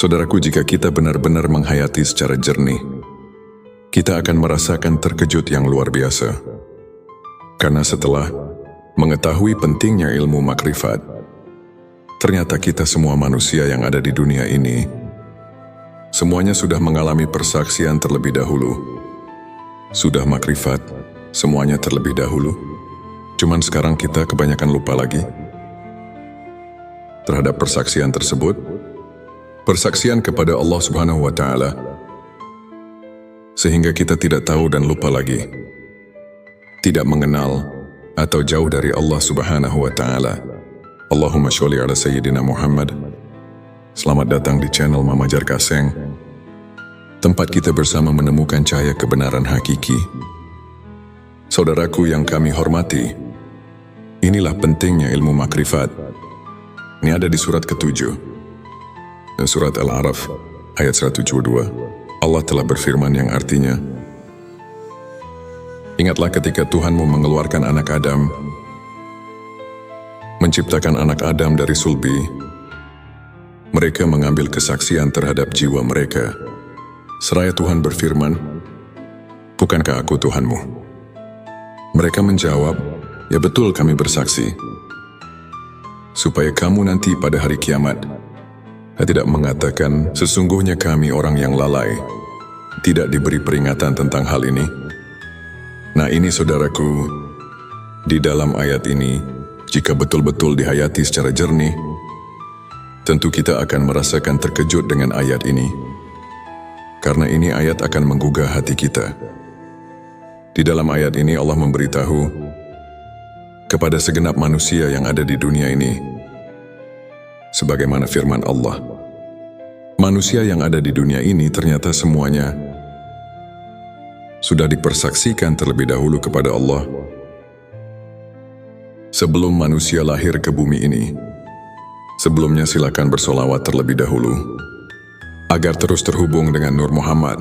Saudaraku, jika kita benar-benar menghayati secara jernih, kita akan merasakan terkejut yang luar biasa. Karena setelah mengetahui pentingnya ilmu makrifat, ternyata kita semua manusia yang ada di dunia ini, semuanya sudah mengalami persaksian terlebih dahulu. Sudah makrifat, semuanya terlebih dahulu. Cuman sekarang kita kebanyakan lupa lagi terhadap persaksian tersebut. Persaksian kepada Allah Subhanahu wa Ta'ala, sehingga kita tidak tahu dan lupa lagi, tidak mengenal atau jauh dari Allah Subhanahu wa Ta'ala. Allahumma sholli ala Sayyidina Muhammad. Selamat datang di channel Mama Jar Kaseng, tempat kita bersama menemukan cahaya kebenaran hakiki. Saudaraku yang kami hormati, inilah pentingnya ilmu makrifat. Ini ada di surat ke-7. Surat Al-A'raf ayat 172. Allah telah berfirman yang artinya, ingatlah ketika Tuhanmu mengeluarkan anak Adam, menciptakan anak Adam dari sulbi. Mereka mengambil kesaksian terhadap jiwa mereka. Seraya Tuhan berfirman, bukankah aku Tuhanmu? Mereka menjawab, ya betul kami bersaksi. Supaya kamu nanti pada hari kiamat tidak mengatakan, sesungguhnya kami orang yang lalai, tidak diberi peringatan tentang hal ini. Nah ini saudaraku, di dalam ayat ini, jika betul-betul dihayati secara jernih, tentu kita akan merasakan terkejut dengan ayat ini. Karena ini ayat akan menggugah hati kita. Di dalam ayat ini Allah memberitahu kepada segenap manusia yang ada di dunia ini, sebagaimana firman Allah, manusia yang ada di dunia ini ternyata semuanya sudah dipersaksikan terlebih dahulu kepada Allah. Sebelum manusia lahir ke bumi ini, sebelumnya silakan bersolawat terlebih dahulu, agar terus terhubung dengan Nur Muhammad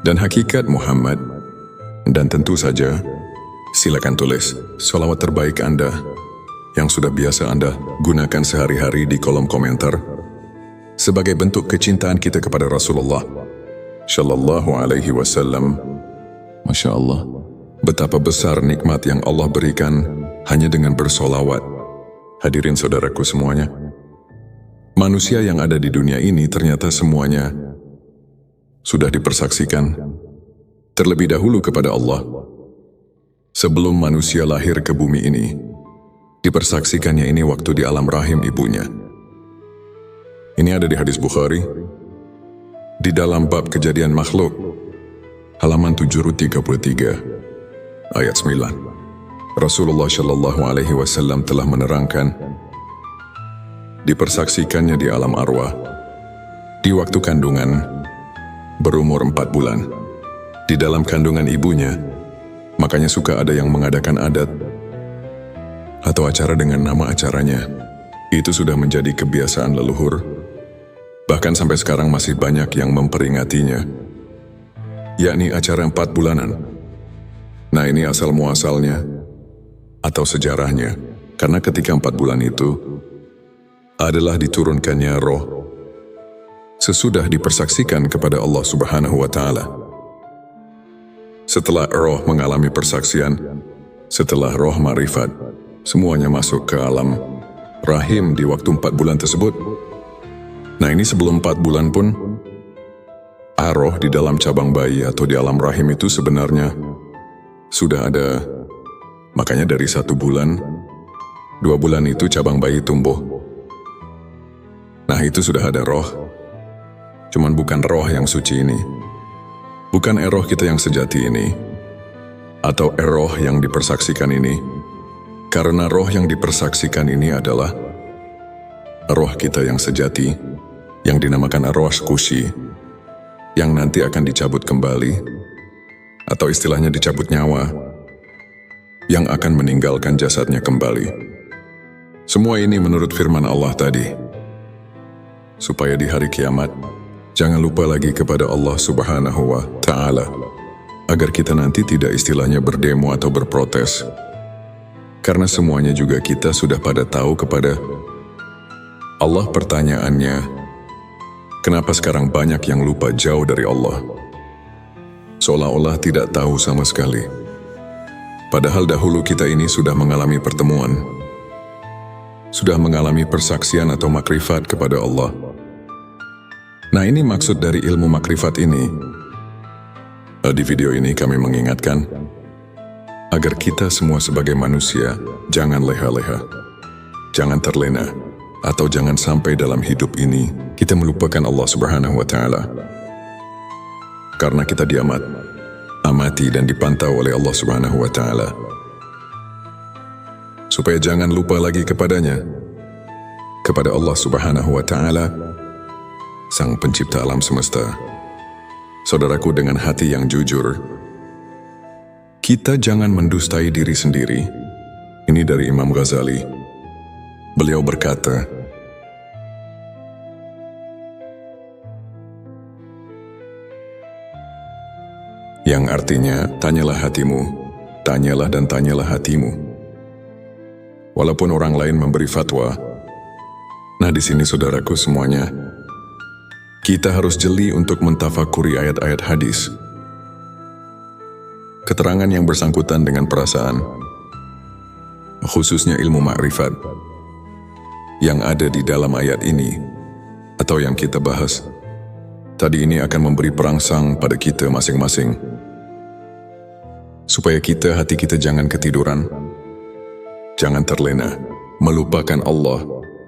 dan hakikat Muhammad. Dan tentu saja, silakan tulis solawat terbaik Anda yang sudah biasa Anda gunakan sehari-hari di kolom komentar, sebagai bentuk kecintaan kita kepada Rasulullah Shallallahu Alaihi Wasallam. Masya Allah, betapa besar nikmat yang Allah berikan hanya dengan bersolawat. Hadirin saudaraku semuanya, manusia yang ada di dunia ini ternyata semuanya sudah dipersaksikan terlebih dahulu kepada Allah. Sebelum manusia lahir ke bumi ini, dipersaksikannya ini waktu di alam rahim ibunya. Ini ada di hadis Bukhari, di dalam bab kejadian makhluk, halaman 733, ayat 9. Rasulullah Shallallahu Alaihi Wasallam telah menerangkan, dipersaksikannya di alam arwah, di waktu kandungan, berumur 4 bulan, di dalam kandungan ibunya. Makanya suka ada yang mengadakan adat atau acara dengan nama acaranya. Itu sudah menjadi kebiasaan leluhur. Bahkan sampai sekarang masih banyak yang memperingatinya, yakni acara 4 bulanan. Nah ini asal muasalnya atau sejarahnya, karena ketika 4 bulan itu adalah diturunkannya roh sesudah dipersaksikan kepada Allah Subhanahu wa Ta'ala. Setelah roh mengalami persaksian, setelah roh marifat, semuanya masuk ke alam rahim di waktu 4 bulan tersebut. Nah ini sebelum 4 bulan pun, roh di dalam cabang bayi atau di alam rahim itu sebenarnya sudah ada. Makanya dari 1 bulan, 2 bulan itu cabang bayi tumbuh. Nah itu sudah ada roh. Cuman bukan roh yang suci ini, bukan roh kita yang sejati ini, atau roh yang dipersaksikan ini. Karena roh yang dipersaksikan ini adalah roh kita yang sejati, yang dinamakan arwah kusi, yang nanti akan dicabut kembali, atau istilahnya dicabut nyawa, yang akan meninggalkan jasadnya kembali. Semua ini menurut firman Allah tadi, supaya di hari kiamat, jangan lupa lagi kepada Allah Subhanahu wa Ta'ala, agar kita nanti tidak istilahnya berdemo atau berprotes. Karena semuanya juga kita sudah pada tahu kepada Allah. Pertanyaannya, Kenapa sekarang banyak yang lupa jauh dari Allah? Seolah-olah tidak tahu sama sekali. Padahal dahulu kita ini sudah mengalami pertemuan, sudah mengalami persaksian atau makrifat kepada Allah. Nah, ini maksud dari ilmu makrifat ini. Di video ini kami mengingatkan agar kita semua sebagai manusia jangan leha-leha, jangan terlena, atau jangan sampai dalam hidup ini kita melupakan Allah Subhanahu wa Ta'ala. Karena kita amati dan dipantau oleh Allah Subhanahu wa Ta'ala. Supaya jangan lupa lagi kepadanya, kepada Allah Subhanahu wa Ta'ala, Sang Pencipta alam semesta. Saudaraku, dengan hati yang jujur, kita jangan mendustai diri sendiri. Ini dari Imam Ghazali. Beliau berkata, yang artinya, tanyalah hatimu, tanyalah dan tanyalah hatimu. Walaupun orang lain memberi fatwa, nah di sini saudaraku semuanya, kita harus jeli untuk mentafakuri ayat-ayat hadis. Keterangan yang bersangkutan dengan perasaan, khususnya ilmu makrifat, yang ada di dalam ayat ini, atau yang kita bahas, tadi ini akan memberi perangsang pada kita masing-masing. Supaya hati kita jangan ketiduran, jangan terlena, melupakan Allah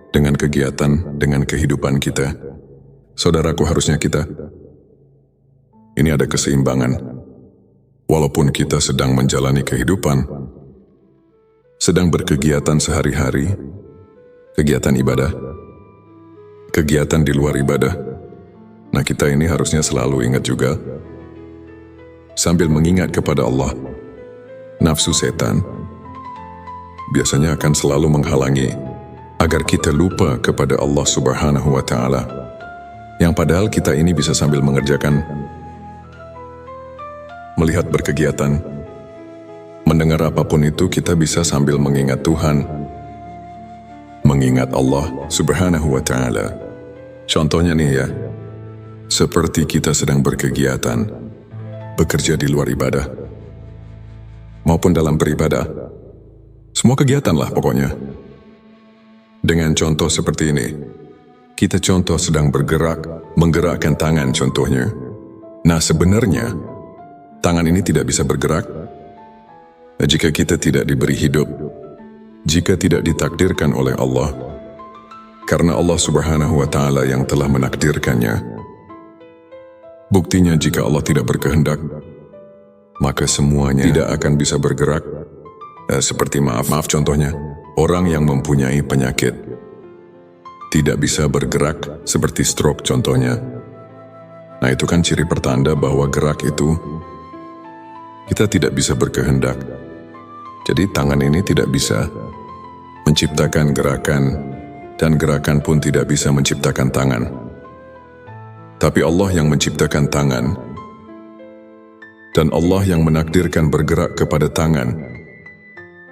dengan kegiatan, dengan kehidupan kita. Saudaraku, harusnya ini ada keseimbangan. Walaupun kita sedang menjalani kehidupan, sedang berkegiatan sehari-hari, kegiatan ibadah, kegiatan di luar ibadah. Nah, kita ini harusnya selalu ingat juga, sambil mengingat kepada Allah. Nafsu setan biasanya akan selalu menghalangi agar kita lupa kepada Allah Subhanahu wa Ta'ala, yang padahal kita ini bisa sambil mengerjakan, melihat berkegiatan, mendengar apapun itu, kita bisa sambil mengingat Tuhan, mengingat Allah Subhanahu wa Ta'ala. Contohnya nih ya, seperti kita sedang berkegiatan, bekerja di luar ibadah, maupun dalam beribadah, semua kegiatan lah pokoknya. Dengan contoh seperti ini, kita contoh sedang bergerak, menggerakkan tangan contohnya. Nah, sebenarnya tangan ini tidak bisa bergerak jika kita tidak diberi hidup, jika tidak ditakdirkan oleh Allah, karena Allah Subhanahu wa Ta'ala yang telah menakdirkannya. Buktinya, jika Allah tidak berkehendak, maka semuanya tidak akan bisa bergerak. Seperti maaf contohnya, orang yang mempunyai penyakit tidak bisa bergerak, seperti stroke contohnya. Nah, itu kan ciri pertanda bahwa gerak itu kita tidak bisa berkehendak. Jadi tangan ini tidak bisa menciptakan gerakan, dan gerakan pun tidak bisa menciptakan tangan. Tapi Allah yang menciptakan tangan, dan Allah yang menakdirkan bergerak kepada tangan.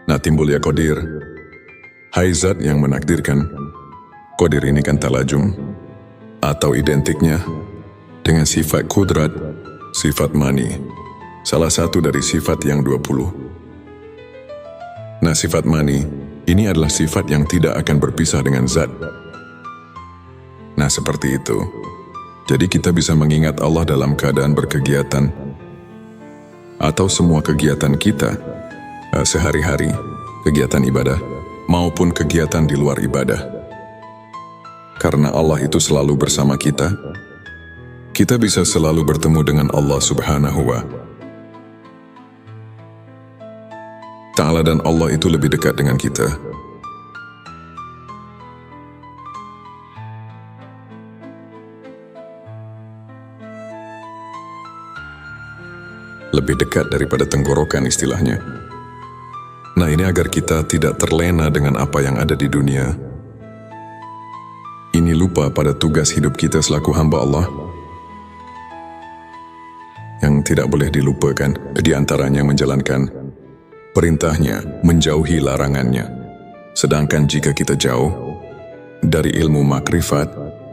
Nah, timbul ya qadir. Hai Zat yang menakdirkan. Qadir ini kan talajum, atau identiknya dengan sifat kudrat, sifat mani, salah satu dari sifat yang 20. Nah, sifat mani ini adalah sifat yang tidak akan berpisah dengan Zat. Nah, seperti itu. Jadi kita bisa mengingat Allah dalam keadaan berkegiatan, atau semua kegiatan kita sehari-hari, kegiatan ibadah maupun kegiatan di luar ibadah. Karena Allah itu selalu bersama kita bisa selalu bertemu dengan Allah Subhanahu wa Ta'ala, dan Allah itu lebih dekat dengan kita. Lebih dekat daripada tenggorokan istilahnya. Nah, ini agar kita tidak terlena dengan apa yang ada di dunia. Ini lupa pada tugas hidup kita selaku hamba Allah. Yang tidak boleh dilupakan, di antaranya menjalankan perintahnya, menjauhi larangannya. Sedangkan jika kita jauh dari ilmu makrifat,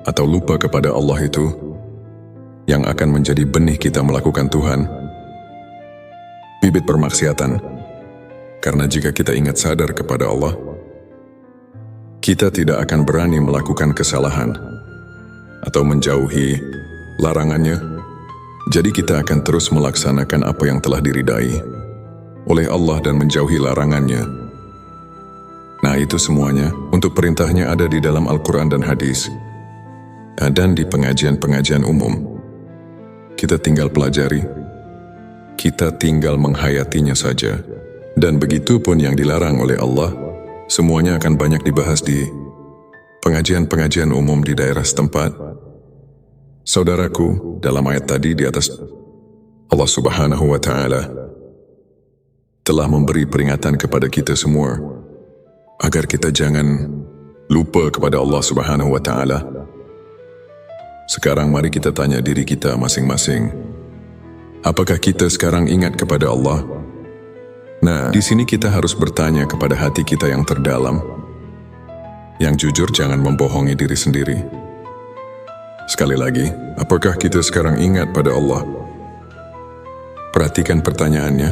atau lupa kepada Allah itu yang akan menjadi benih kita melakukan Tuhan, bibit permaksiatan. Karena jika kita ingat sadar kepada Allah, kita tidak akan berani melakukan kesalahan atau menjauhi larangannya. Jadi kita akan terus melaksanakan apa yang telah diridai oleh Allah dan menjauhi larangannya. Nah, itu semuanya untuk perintahnya ada di dalam Al-Quran dan hadis, dan di pengajian-pengajian umum. Kita tinggal pelajari, kita tinggal menghayatinya saja. Dan begitu pun yang dilarang oleh Allah, semuanya akan banyak dibahas di pengajian-pengajian umum di daerah setempat. Saudaraku, dalam ayat tadi di atas, Allah Subhanahu wa Ta'ala telah memberi peringatan kepada kita semua agar kita jangan lupa kepada Allah Subhanahu wa Ta'ala. Sekarang mari kita tanya diri kita masing-masing, apakah kita sekarang ingat kepada Allah? Nah, di sini kita harus bertanya kepada hati kita yang terdalam. Yang jujur, jangan membohongi diri sendiri. Sekali lagi, apakah kita sekarang ingat pada Allah? Perhatikan pertanyaannya.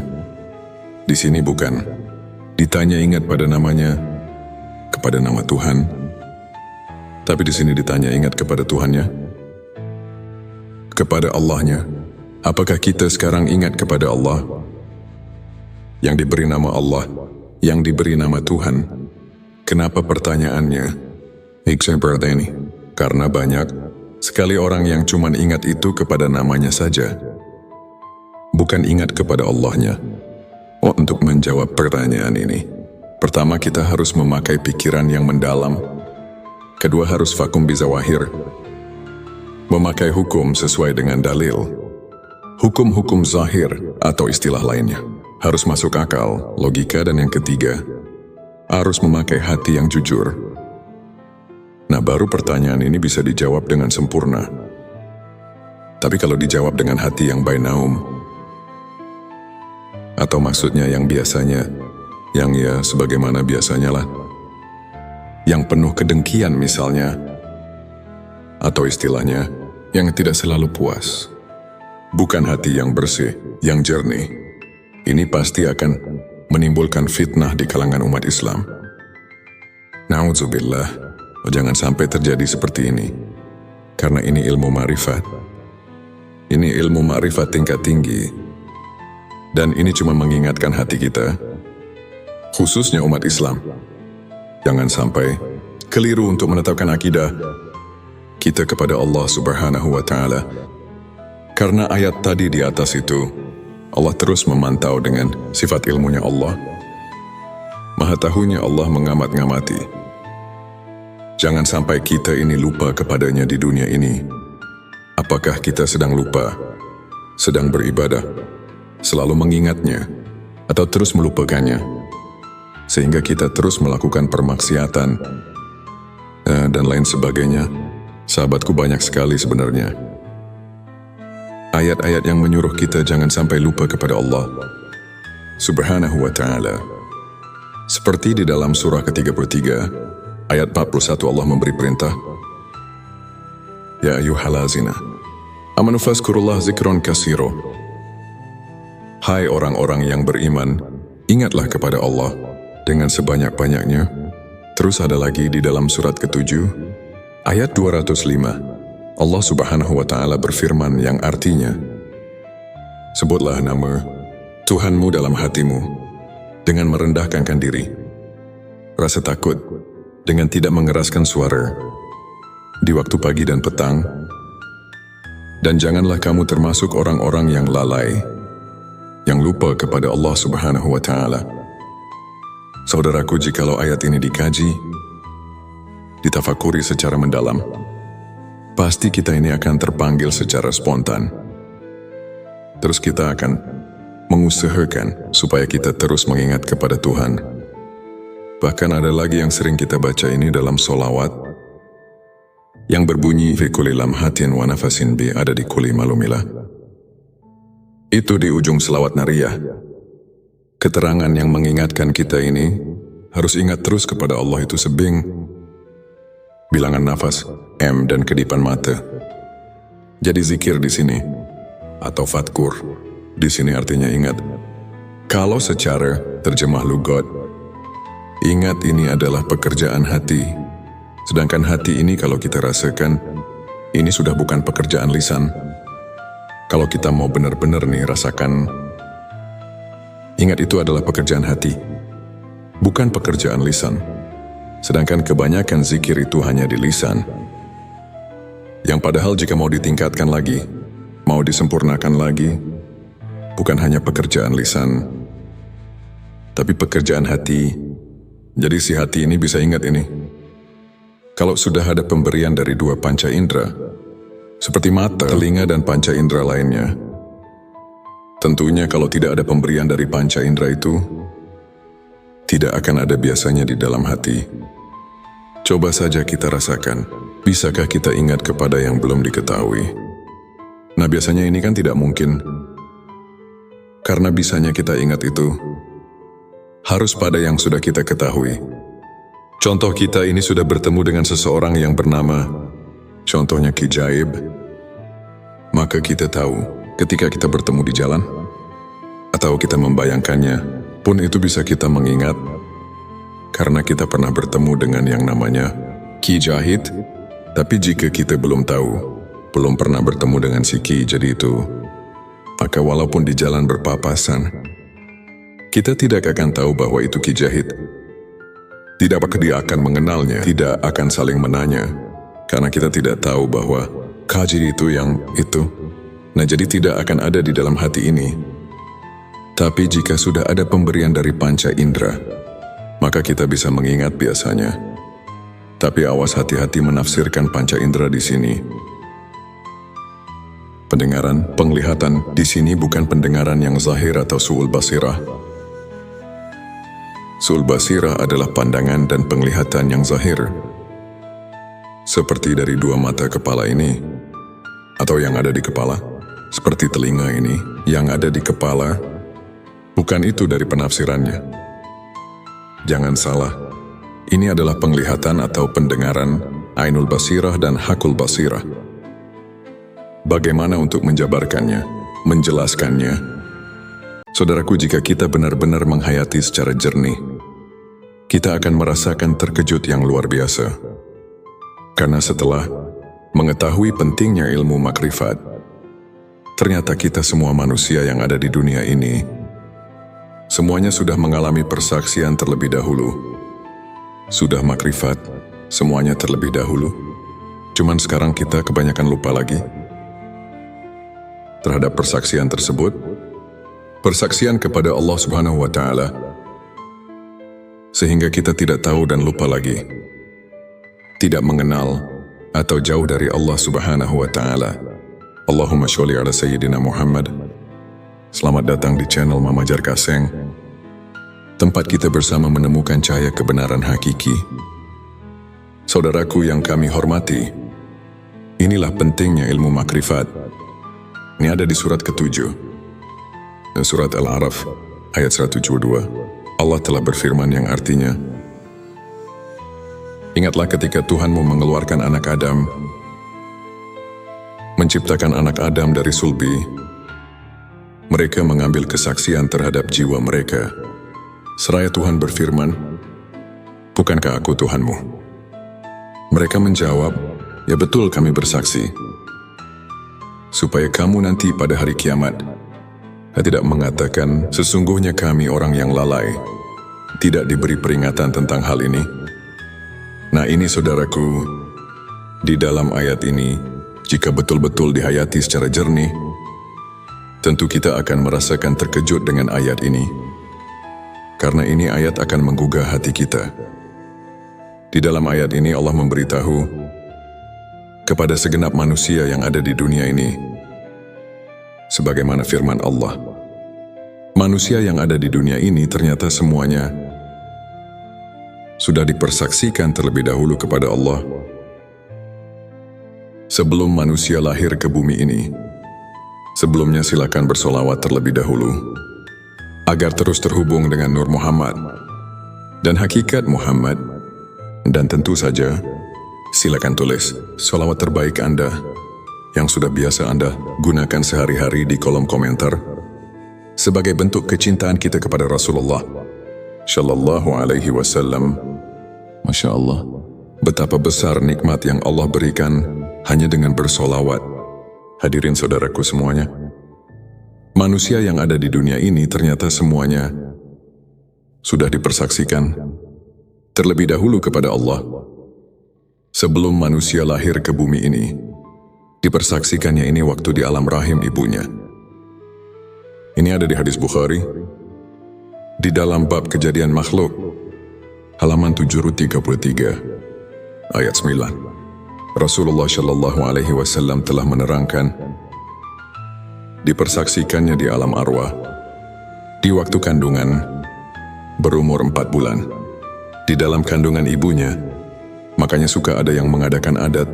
Di sini bukan ditanya ingat pada namanya, kepada nama Tuhan, tapi di sini ditanya ingat kepada Tuhannya, kepada Allahnya. Apakah kita sekarang ingat kepada Allah? Yang diberi nama Allah, yang diberi nama Tuhan. Kenapa pertanyaannya seperti ini? Karena banyak sekali orang yang cuma ingat itu kepada namanya saja, bukan ingat kepada Allahnya. Untuk menjawab pertanyaan ini, pertama kita harus memakai pikiran yang mendalam. Kedua, harus vakum bizawahir, memakai hukum sesuai dengan dalil. Hukum-hukum zahir atau istilah lainnya harus masuk akal, logika, dan yang ketiga, harus memakai hati yang jujur. Nah, baru pertanyaan ini bisa dijawab dengan sempurna. Tapi kalau dijawab dengan hati yang bainaum, atau maksudnya yang biasanya, yang ya sebagaimana biasanya lah, yang penuh kedengkian misalnya, atau istilahnya, yang tidak selalu puas, bukan hati yang bersih, yang jernih, ini pasti akan menimbulkan fitnah di kalangan umat Islam. Na'udzubillah, jangan sampai terjadi seperti ini. Karena ini ilmu ma'rifat. Ini ilmu ma'rifat tingkat tinggi. Dan ini cuma mengingatkan hati kita, khususnya umat Islam. Jangan sampai keliru untuk menetapkan akidah kita kepada Allah Subhanahu wa Ta'ala. Karena ayat tadi di atas itu, Allah terus memantau dengan sifat ilmunya Allah. Maha tahunya Allah mengamat-ngamati. Jangan sampai kita ini lupa kepadanya di dunia ini. Apakah kita sedang lupa, sedang beribadah, selalu mengingatnya, atau terus melupakannya, sehingga kita terus melakukan permaksiatan, dan lain sebagainya. Sahabatku, banyak sekali sebenarnya ayat-ayat yang menyuruh kita jangan sampai lupa kepada Allah Subhanahu wa Ta'ala. Seperti di dalam surah ke-33, ayat 41, Allah memberi perintah, Ya ayyuhallazina amanu fazkurullah zikron kasiro. Hai orang-orang yang beriman, ingatlah kepada Allah dengan sebanyak-banyaknya. Terus ada lagi di dalam surat ke-7, ayat 205, Allah Subhanahu wa Ta'ala berfirman yang artinya, sebutlah nama Tuhanmu dalam hatimu dengan merendahkan diri, rasa takut dengan tidak mengeraskan suara di waktu pagi dan petang, dan janganlah kamu termasuk orang-orang yang lalai, yang lupa kepada Allah Subhanahu wa Ta'ala. Saudaraku, jikalau ayat ini dikaji, ditafakuri secara mendalam, pasti kita ini akan terpanggil secara spontan. Terus kita akan mengusahakan supaya kita terus mengingat kepada Tuhan. Bahkan ada lagi yang sering kita baca ini dalam solawat, yang berbunyi, fi kulli lamhatin wa nafasin bi, ada di kulli malumilah. Itu di ujung selawat nariyah. Keterangan yang mengingatkan kita ini harus ingat terus kepada Allah itu sebing bilangan nafas, M, dan kedipan mata. Jadi zikir di sini, atau fatkur, di sini artinya ingat. Kalau secara terjemah lugat, ingat ini adalah pekerjaan hati. Sedangkan hati ini kalau kita rasakan, ini sudah bukan pekerjaan lisan. Kalau kita mau benar-benar nih rasakan, ingat itu adalah pekerjaan hati, bukan pekerjaan lisan. Sedangkan kebanyakan zikir itu hanya di lisan. Yang padahal jika mau ditingkatkan lagi, mau disempurnakan lagi, bukan hanya pekerjaan lisan, tapi pekerjaan hati. Jadi si hati ini bisa ingat ini. Kalau sudah ada pemberian dari dua panca indera, seperti mata, telinga, dan panca indera lainnya, tentunya kalau tidak ada pemberian dari panca indera itu, tidak akan ada biasanya di dalam hati. Coba saja kita rasakan, bisakah kita ingat kepada yang belum diketahui? Nah biasanya ini kan tidak mungkin. Karena bisanya kita ingat itu harus pada yang sudah kita ketahui. Contoh kita ini sudah bertemu dengan seseorang yang bernama, contohnya Ki Jaib. Maka kita tahu ketika kita bertemu di jalan, atau kita membayangkannya, pun itu bisa kita mengingat, karena kita pernah bertemu dengan yang namanya Ki Jahid. Tapi jika kita belum tahu, belum pernah bertemu dengan si Ki jadi itu, maka walaupun di jalan berpapasan, kita tidak akan tahu bahwa itu Ki Jahid. Tidak apakah dia akan mengenalnya, tidak akan saling menanya, karena kita tidak tahu bahwa Kaji itu yang itu. Nah jadi tidak akan ada di dalam hati ini. Tapi jika sudah ada pemberian dari panca indera, maka kita bisa mengingat biasanya. Tapi awas hati-hati menafsirkan panca indera di sini. Pendengaran, penglihatan di sini bukan pendengaran yang zahir atau su'ul basirah. Su'ul basirah adalah pandangan dan penglihatan yang zahir. Seperti dari dua mata kepala ini, atau yang ada di kepala. Seperti telinga ini, yang ada di kepala. Bukan itu dari penafsirannya. Jangan salah, ini adalah penglihatan atau pendengaran, ainul basirah dan hakul basirah. Bagaimana untuk menjabarkannya, menjelaskannya? Saudaraku, jika kita benar-benar menghayati secara jernih, kita akan merasakan terkejut yang luar biasa. Karena setelah mengetahui pentingnya ilmu makrifat, ternyata kita semua manusia yang ada di dunia ini, semuanya sudah mengalami persaksian terlebih dahulu. Sudah makrifat, semuanya terlebih dahulu. Cuman sekarang kita kebanyakan lupa lagi terhadap persaksian tersebut. Persaksian kepada Allah Subhanahu wa Ta'ala, sehingga kita tidak tahu dan lupa lagi, tidak mengenal atau jauh dari Allah Subhanahu wa Ta'ala. Allahumma sholli ala Sayyidina Muhammad. Selamat datang di channel Mama Jar Kaseng, tempat kita bersama menemukan cahaya kebenaran hakiki. Saudaraku yang kami hormati, inilah pentingnya ilmu makrifat. Ini ada di surat ke-7, surat Al-A'raf, ayat 172. Allah telah berfirman yang artinya, ingatlah ketika Tuhanmu mengeluarkan anak Adam, menciptakan anak Adam dari sulbi. Mereka mengambil kesaksian terhadap jiwa mereka. Seraya Tuhan berfirman, bukankah aku Tuhanmu? Mereka menjawab, ya betul kami bersaksi. Supaya kamu nanti pada hari kiamat tidak mengatakan, sesungguhnya kami orang yang lalai, tidak diberi peringatan tentang hal ini. Nah ini saudaraku, di dalam ayat ini, jika betul-betul dihayati secara jernih, tentu kita akan merasakan terkejut dengan ayat ini. Karena ini ayat akan menggugah hati kita. Di dalam ayat ini Allah memberitahu kepada segenap manusia yang ada di dunia ini, sebagaimana firman Allah, manusia yang ada di dunia ini ternyata semuanya sudah dipersaksikan terlebih dahulu kepada Allah. Sebelum manusia lahir ke bumi ini, sebelumnya silakan bersolawat terlebih dahulu, agar terus terhubung dengan Nur Muhammad dan hakikat Muhammad. Dan tentu saja, Silakan tulis sholawat terbaik Anda yang sudah biasa Anda gunakan sehari-hari di kolom komentar sebagai bentuk kecintaan kita kepada Rasulullah Shallallahu Alaihi Wasallam. Masya Allah, betapa besar nikmat yang Allah berikan hanya dengan bersolawat. Hadirin saudaraku semuanya, manusia yang ada di dunia ini ternyata semuanya sudah dipersaksikan terlebih dahulu kepada Allah. Sebelum manusia lahir ke bumi ini, dipersaksikannya ini waktu di alam rahim ibunya. Ini ada di hadis Bukhari, di dalam bab kejadian makhluk, halaman 733, ayat 9. Rasulullah Shallallahu Alaihi Wasallam telah menerangkan, dipersaksikannya di alam arwah, di waktu kandungan, berumur 4 bulan, di dalam kandungan ibunya. Makanya suka ada yang mengadakan adat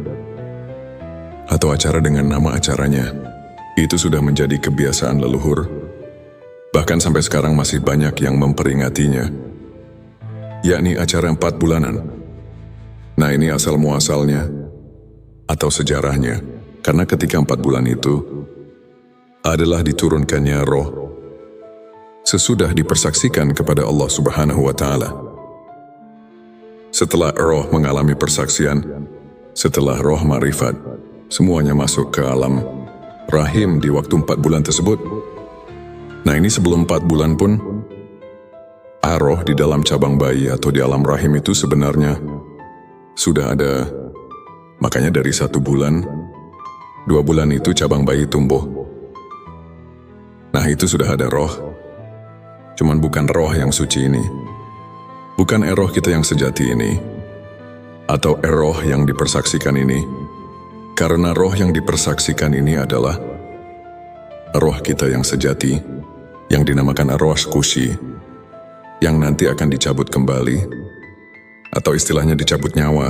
atau acara dengan nama acaranya. Itu sudah menjadi kebiasaan leluhur. Bahkan sampai sekarang masih banyak yang memperingatinya, yakni acara 4 bulanan. Nah, ini asal muasalnya atau sejarahnya, karena ketika 4 bulan itu adalah diturunkannya roh sesudah dipersaksikan kepada Allah Subhanahu wa Ta'ala. Setelah roh mengalami persaksian, setelah roh ma'rifat, semuanya masuk ke alam rahim di waktu 4 bulan tersebut. Nah, ini sebelum 4 bulan pun, roh di dalam cabang bayi atau di alam rahim itu sebenarnya sudah ada. Makanya dari 1 bulan, 2 bulan itu cabang bayi tumbuh. Nah, itu sudah ada roh. Cuman bukan roh yang suci ini. Bukan roh kita yang sejati ini, atau roh yang dipersaksikan ini, karena roh yang dipersaksikan ini adalah roh kita yang sejati, yang dinamakan arwah kusi, yang nanti akan dicabut kembali, atau istilahnya dicabut nyawa,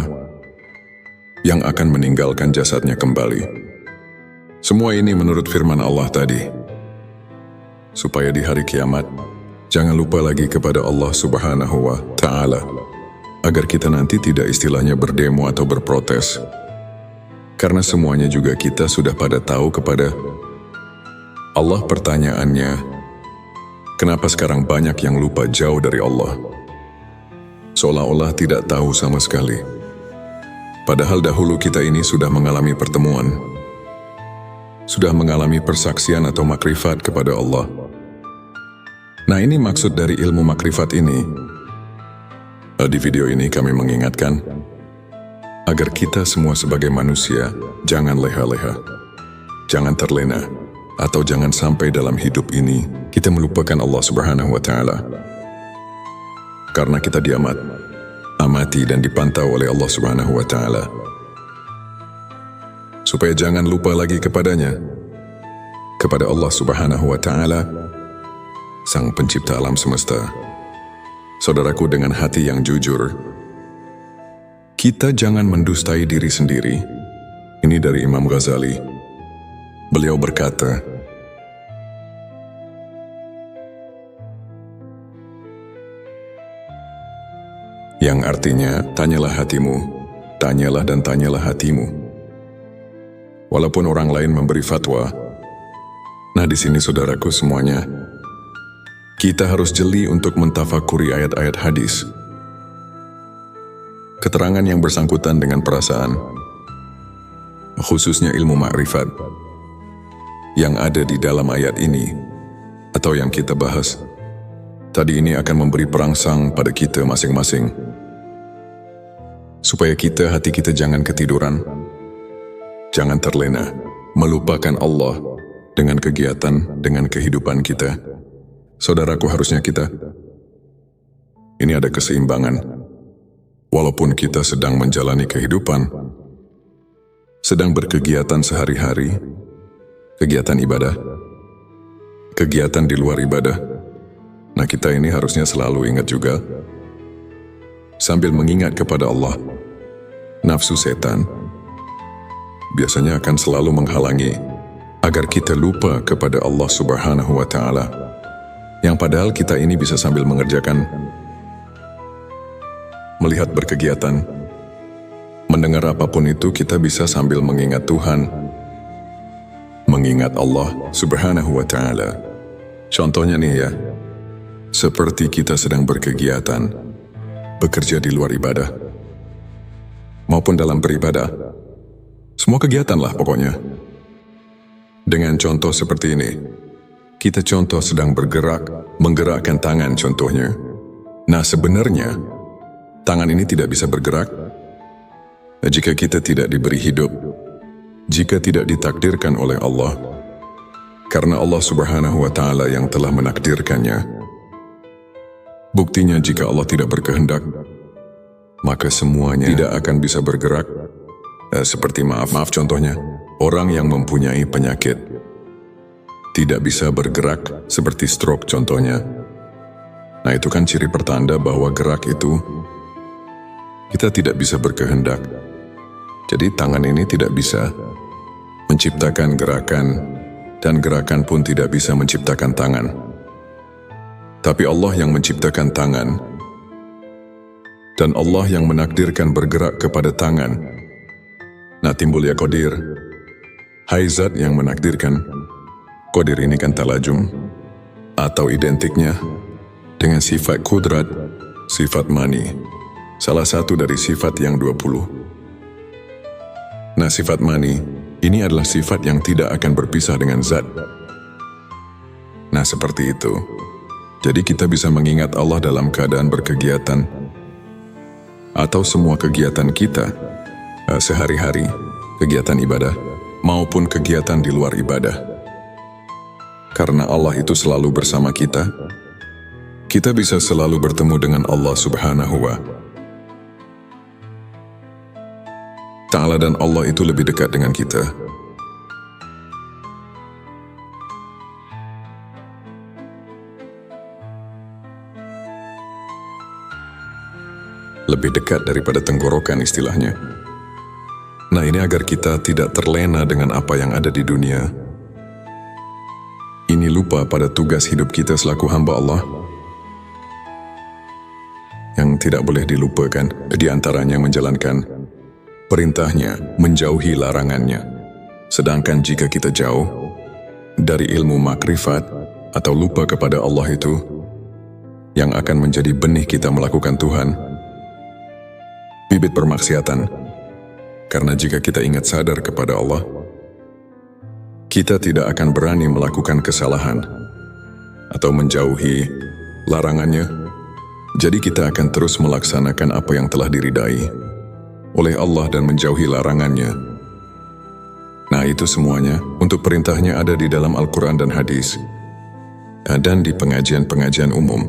yang akan meninggalkan jasadnya kembali. Semua ini menurut firman Allah tadi, supaya di hari kiamat, jangan lupa lagi kepada Allah Subhanahu wa Ta'ala, agar kita nanti tidak istilahnya berdemo atau berprotes. Karena semuanya juga kita sudah pada tahu kepada Allah. Pertanyaannya, kenapa sekarang banyak yang lupa jauh dari Allah? Seolah-olah tidak tahu sama sekali. Padahal dahulu kita ini sudah mengalami pertemuan, sudah mengalami persaksian atau makrifat kepada Allah. Nah, ini maksud dari ilmu makrifat ini. Di video ini kami mengingatkan agar kita semua sebagai manusia jangan leha-leha, jangan terlena, atau jangan sampai dalam hidup ini kita melupakan Allah Subhanahu wa Ta'ala. Karena kita amati dan dipantau oleh Allah Subhanahu wa Ta'ala. Supaya jangan lupa lagi kepadanya, kepada Allah Subhanahu wa Ta'ala, Sang Pencipta alam semesta. Saudaraku, dengan hati yang jujur, kita jangan mendustai diri sendiri. Ini dari Imam Ghazali. Beliau berkata, yang artinya, tanyalah hatimu, tanyalah dan tanyalah hatimu. Walaupun orang lain memberi fatwa, nah di sini saudaraku semuanya, kita harus jeli untuk mentafakuri ayat-ayat hadis. Keterangan yang bersangkutan dengan perasaan, khususnya ilmu makrifat, yang ada di dalam ayat ini, atau yang kita bahas, tadi ini akan memberi perangsang pada kita masing-masing. Supaya hati kita jangan ketiduran, jangan terlena, melupakan Allah dengan kegiatan, dengan kehidupan kita. Saudaraku, harusnya ini ada keseimbangan. Walaupun kita sedang menjalani kehidupan, sedang berkegiatan sehari-hari, kegiatan ibadah, kegiatan di luar ibadah. Nah, kita ini harusnya selalu ingat juga, sambil mengingat kepada Allah. Nafsu setan biasanya akan selalu menghalangi agar kita lupa kepada Allah Subhanahu wa Ta'ala. Yang padahal kita ini bisa sambil mengerjakan, melihat berkegiatan, Mendengar apapun itu kita bisa sambil mengingat Tuhan, mengingat Allah Subhanahu wa Ta'ala. Contohnya nih ya, seperti kita sedang berkegiatan, bekerja di luar ibadah, maupun dalam beribadah. Semua kegiatan lah pokoknya. Dengan contoh seperti ini, kita contoh sedang bergerak, menggerakkan tangan contohnya. Nah sebenarnya, tangan ini tidak bisa bergerak jika kita tidak diberi hidup, jika tidak ditakdirkan oleh Allah, karena Allah Subhanahu wa Ta'ala yang telah menakdirkannya. Buktinya jika Allah tidak berkehendak, maka semuanya tidak akan bisa bergerak. Seperti maaf contohnya, orang yang mempunyai penyakit tidak bisa bergerak seperti stroke contohnya. Nah itu kan ciri pertanda bahwa gerak itu kita tidak bisa berkehendak. Jadi tangan ini tidak bisa menciptakan gerakan, dan gerakan pun tidak bisa menciptakan tangan. Tapi Allah yang menciptakan tangan, dan Allah yang menakdirkan bergerak kepada tangan. Nah timbul ya qadir. Hai zat yang menakdirkan. Qadir ini kan talajum, atau identiknya dengan sifat kudrat, sifat mani, salah satu dari sifat yang 20. Nah sifat mani, ini adalah sifat yang tidak akan berpisah dengan zat. Nah seperti itu. Jadi kita bisa mengingat Allah dalam keadaan berkegiatan, atau semua kegiatan kita, sehari-hari, kegiatan ibadah, maupun kegiatan di luar ibadah. Karena Allah itu selalu bersama kita bisa selalu bertemu dengan Allah Subhanahu wa Ta'ala, dan Allah itu lebih dekat dengan kita. Lebih dekat daripada tenggorokan istilahnya. Nah ini agar kita tidak terlena dengan apa yang ada di dunia. Ini lupa pada tugas hidup kita selaku hamba Allah, yang tidak boleh dilupakan, di antaranya menjalankan perintahnya, menjauhi larangannya. Sedangkan jika kita jauh dari ilmu makrifat atau lupa kepada Allah itu, yang akan menjadi benih kita melakukan Tuhan, bibit permaksiatan. Karena jika kita ingat sadar kepada Allah, kita tidak akan berani melakukan kesalahan atau menjauhi larangannya. Jadi kita akan terus melaksanakan apa yang telah diridai oleh Allah dan menjauhi larangannya. Nah itu semuanya untuk perintahnya ada di dalam Al-Quran dan hadis, dan di pengajian-pengajian umum.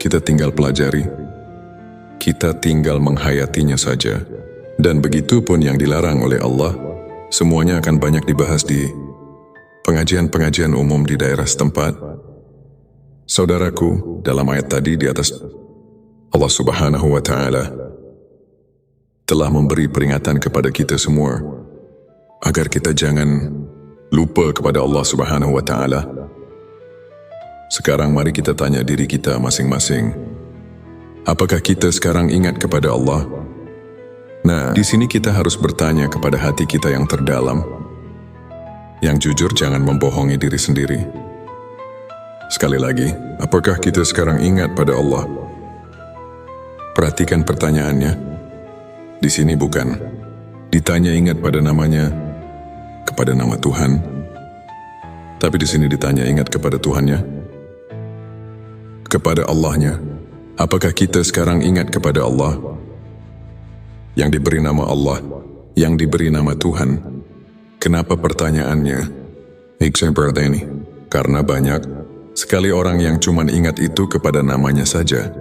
Kita tinggal pelajari, kita tinggal menghayatinya saja. Dan begitu pun yang dilarang oleh Allah, semuanya akan banyak dibahas di pengajian-pengajian umum di daerah setempat. Saudaraku, dalam ayat tadi di atas, Allah Subhanahu wa Ta'ala telah memberi peringatan kepada kita semua agar kita jangan lupa kepada Allah Subhanahu wa Ta'ala. Sekarang mari kita tanya diri kita masing-masing, apakah kita sekarang ingat kepada Allah? Nah, di sini kita harus bertanya kepada hati kita yang terdalam. Yang jujur, jangan membohongi diri sendiri. Sekali lagi, apakah kita sekarang ingat pada Allah? Perhatikan pertanyaannya. Di sini bukan ditanya ingat pada namanya, kepada nama Tuhan, tapi di sini ditanya ingat kepada Tuhannya, kepada Allahnya. Apakah kita sekarang ingat kepada Allah? Yang diberi nama Allah, yang diberi nama Tuhan. Kenapa pertanyaannya seperti ini? Karena banyak sekali orang yang cuma ingat itu kepada namanya saja,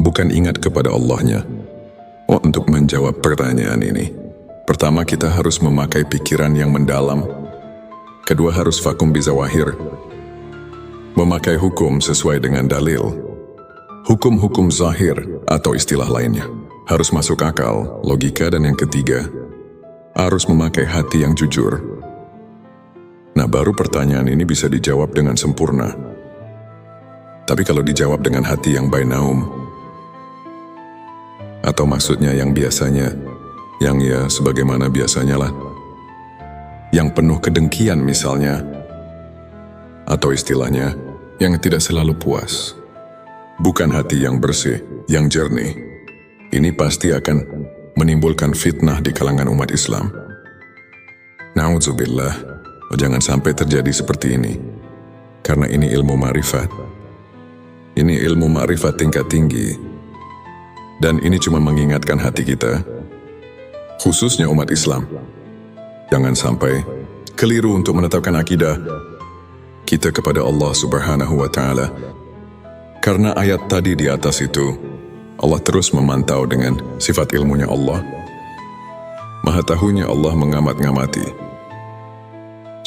bukan ingat kepada Allahnya. Untuk menjawab pertanyaan ini, pertama kita harus memakai pikiran yang mendalam. Kedua harus vakum bizawahir, memakai hukum sesuai dengan dalil. Hukum-hukum zahir atau istilah lainnya harus masuk akal, logika, dan yang ketiga harus memakai hati yang jujur. Nah baru pertanyaan ini bisa dijawab dengan sempurna. Tapi kalau dijawab dengan hati yang bainaum, Atau maksudnya yang biasanya, yang ya sebagaimana biasanya lah. Yang penuh kedengkian misalnya. Atau istilahnya, yang tidak selalu puas. Bukan hati yang bersih, yang jernih. Ini pasti akan menimbulkan fitnah di kalangan umat Islam. Na'udzubillah, jangan sampai terjadi seperti ini. Karena ini ilmu ma'rifat. Ini ilmu ma'rifat tingkat tinggi. Dan ini cuma mengingatkan hati kita, khususnya umat Islam. Jangan sampai keliru untuk menetapkan akidah kita kepada Allah Subhanahu wa Ta'ala. Karena ayat tadi di atas itu, Allah terus memantau dengan sifat ilmunya Allah. Maha tahunya Allah mengamat-ngamati.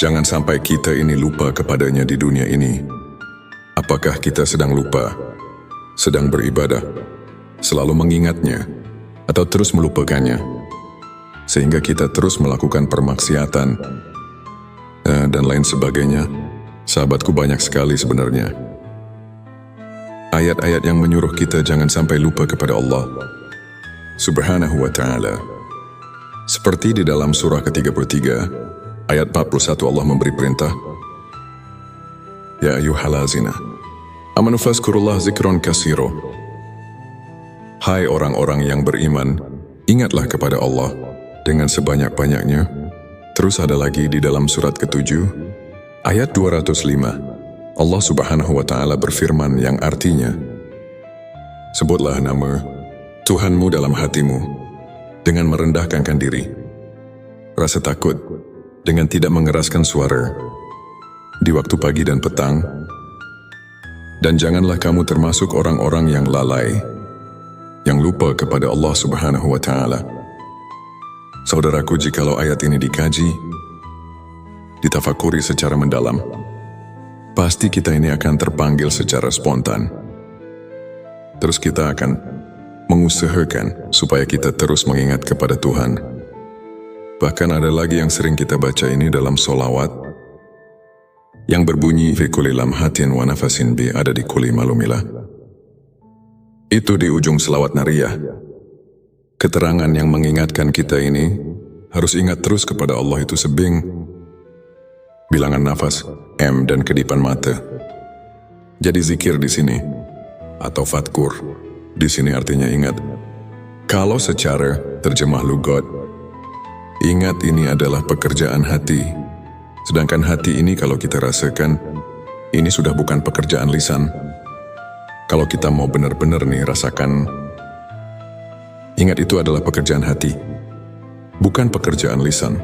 Jangan sampai kita ini lupa kepadanya di dunia ini. Apakah kita sedang lupa, sedang beribadah, selalu mengingatnya, atau terus melupakannya, sehingga kita terus melakukan permaksiatan, dan lain sebagainya. Sahabatku, banyak sekali sebenarnya ayat-ayat yang menyuruh kita jangan sampai lupa kepada Allah Subhanahu wa Ta'ala. Seperti di dalam surah ke-33, ayat 41 Allah memberi perintah, Ya ayyuhallazina amanu fazkurullah zikron kasiro. Hai orang-orang yang beriman, ingatlah kepada Allah dengan sebanyak-banyaknya. Terus ada lagi di dalam surat ke-7, ayat 205, Allah Subhanahu wa Ta'ala berfirman yang artinya, sebutlah nama Tuhanmu dalam hatimu dengan merendahkan diri, rasa takut dengan tidak mengeraskan suara di waktu pagi dan petang, dan janganlah kamu termasuk orang-orang yang lalai, yang lupa kepada Allah Subhanahu wa Ta'ala. Saudaraku, jikalau ayat ini dikaji, ditafakuri secara mendalam, pasti kita ini akan terpanggil secara spontan. Terus kita akan mengusahakan supaya kita terus mengingat kepada Tuhan. Bahkan ada lagi yang sering kita baca ini dalam solawat, yang berbunyi, fi kulli lamhatin wa nafasin bi, ada di kulli malumilah. Itu di ujung selawat nariyah. Keterangan yang mengingatkan kita ini harus ingat terus kepada Allah itu sebing, bilangan nafas, M, dan kedipan mata. Jadi zikir di sini, atau fatkur, di sini artinya ingat. Kalau secara terjemah lugat, ingat ini adalah pekerjaan hati. Sedangkan hati ini kalau kita rasakan, ini sudah bukan pekerjaan lisan. Kalau kita mau benar-benar nih rasakan, ingat itu adalah pekerjaan hati, bukan pekerjaan lisan.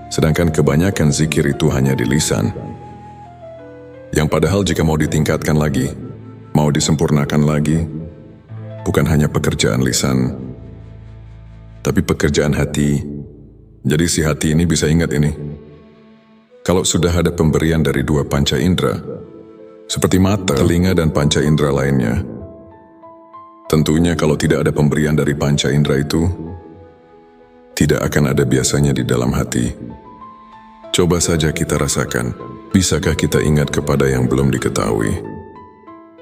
Sedangkan kebanyakan zikir itu hanya di lisan. Yang padahal jika mau ditingkatkan lagi, mau disempurnakan lagi, bukan hanya pekerjaan lisan, tapi pekerjaan hati. Jadi si hati ini bisa ingat ini. Kalau sudah ada pemberian dari dua panca indera, seperti mata, telinga, dan panca indera lainnya, tentunya kalau tidak ada pemberian dari panca indera itu, tidak akan ada biasanya di dalam hati. Coba saja kita rasakan, bisakah kita ingat kepada yang belum diketahui?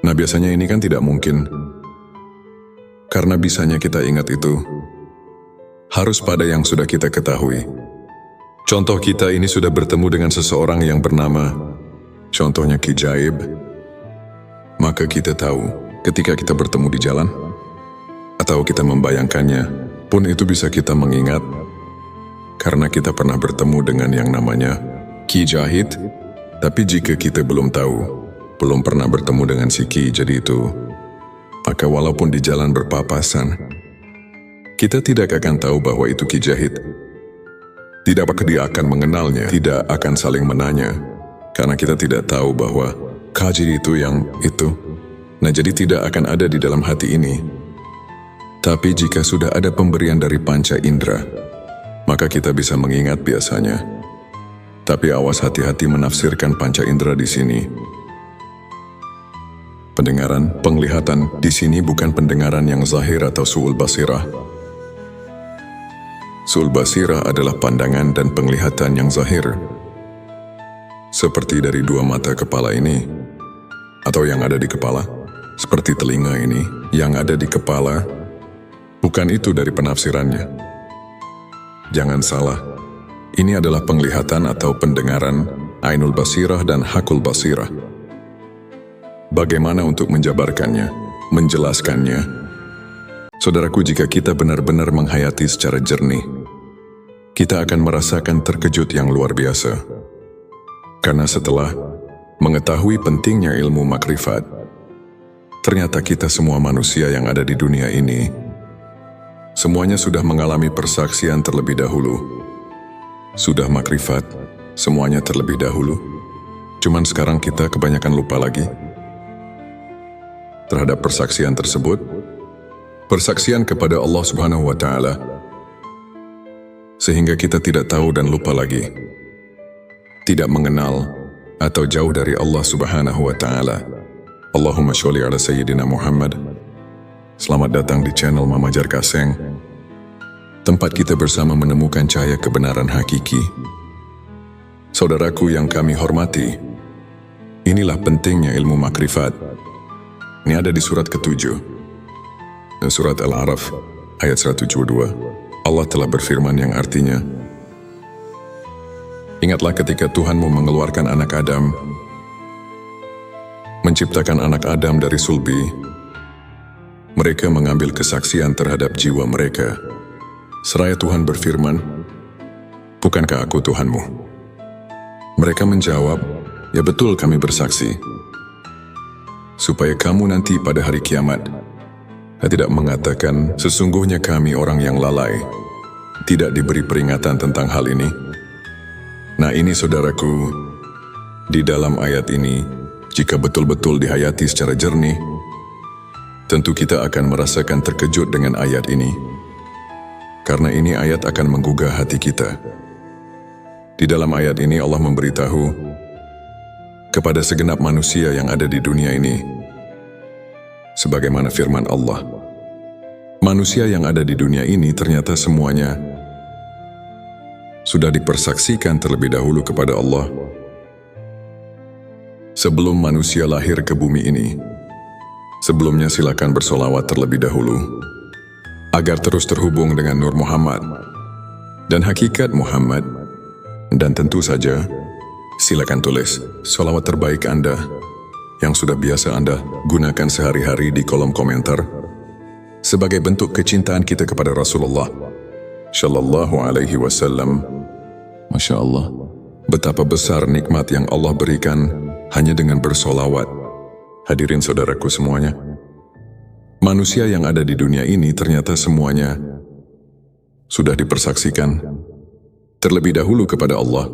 Nah, biasanya ini kan tidak mungkin. Karena bisanya kita ingat itu harus pada yang sudah kita ketahui. Contoh, kita ini sudah bertemu dengan seseorang yang bernama, contohnya Ki Jaib. Maka kita tahu ketika kita bertemu di jalan, atau kita membayangkannya, pun itu bisa kita mengingat, karena kita pernah bertemu dengan yang namanya Ki Jahid. Tapi jika kita belum tahu, belum pernah bertemu dengan si Ki jadi itu, maka walaupun di jalan berpapasan, kita tidak akan tahu bahwa itu Ki Jahid. Tidak apakah dia akan mengenalnya, tidak akan saling menanya, karena kita tidak tahu bahwa Kaji itu yang itu. Nah, jadi tidak akan ada di dalam hati ini. Tapi jika sudah ada pemberian dari panca indera, maka kita bisa mengingat biasanya. Tapi awas, hati-hati menafsirkan panca indera di sini. Pendengaran, penglihatan di sini bukan pendengaran yang zahir atau su'ul basirah. Su'ul basirah adalah pandangan dan penglihatan yang zahir, seperti dari dua mata kepala ini, atau yang ada di kepala, seperti telinga ini, yang ada di kepala, Bukan itu dari penafsirannya. Jangan salah, ini adalah penglihatan atau pendengaran Ainul Basirah dan Hakul Basirah. Bagaimana untuk menjabarkannya, menjelaskannya? Saudaraku, jika kita benar-benar menghayati secara jernih, kita akan merasakan terkejut yang luar biasa. Karena setelah mengetahui pentingnya ilmu makrifat, ternyata kita semua manusia yang ada di dunia ini, semuanya sudah mengalami persaksian terlebih dahulu. Sudah makrifat, semuanya terlebih dahulu. Cuman sekarang kita kebanyakan lupa lagi terhadap persaksian tersebut. Persaksian kepada Allah Subhanahu wa Ta'ala, sehingga kita tidak tahu dan lupa lagi, tidak mengenal atau jauh dari Allah Subhanahu wa Ta'ala. Allahumma sholli ala Sayyidina Muhammad. Selamat datang di channel Mama Jar Kaseng, tempat kita bersama menemukan cahaya kebenaran hakiki. Saudaraku yang kami hormati, inilah pentingnya ilmu makrifat. Ini ada di surat ke-7. Surat Al-A'raf ayat 172. Allah telah berfirman yang artinya, ingatlah ketika Tuhanmu mengeluarkan anak Adam, menciptakan anak Adam dari sulbi. Mereka mengambil kesaksian terhadap jiwa mereka. Seraya Tuhan berfirman, bukankah aku Tuhanmu? Mereka menjawab, ya betul kami bersaksi. Supaya kamu nanti pada hari kiamat tidak mengatakan, sesungguhnya kami orang yang lalai, tidak diberi peringatan tentang hal ini. Nah ini saudaraku, di dalam ayat ini, jika betul-betul dihayati secara jernih, tentu kita akan merasakan terkejut dengan ayat ini. Karena ini ayat akan menggugah hati kita. Di dalam ayat ini Allah memberitahu kepada segenap manusia yang ada di dunia ini, sebagaimana firman Allah, manusia yang ada di dunia ini ternyata semuanya sudah dipersaksikan terlebih dahulu kepada Allah sebelum manusia lahir ke bumi ini. Sebelumnya silakan bersolawat terlebih dahulu agar terus terhubung dengan Nur Muhammad dan hakikat Muhammad. Dan tentu saja silakan tulis solawat terbaik Anda yang sudah biasa Anda gunakan sehari-hari di kolom komentar sebagai bentuk kecintaan kita kepada Rasulullah Shallallahu Alaihi Wasallam. Masya Allah, betapa besar nikmat yang Allah berikan hanya dengan bersolawat. Hadirin saudaraku semuanya, manusia yang ada di dunia ini ternyata semuanya sudah dipersaksikan terlebih dahulu kepada Allah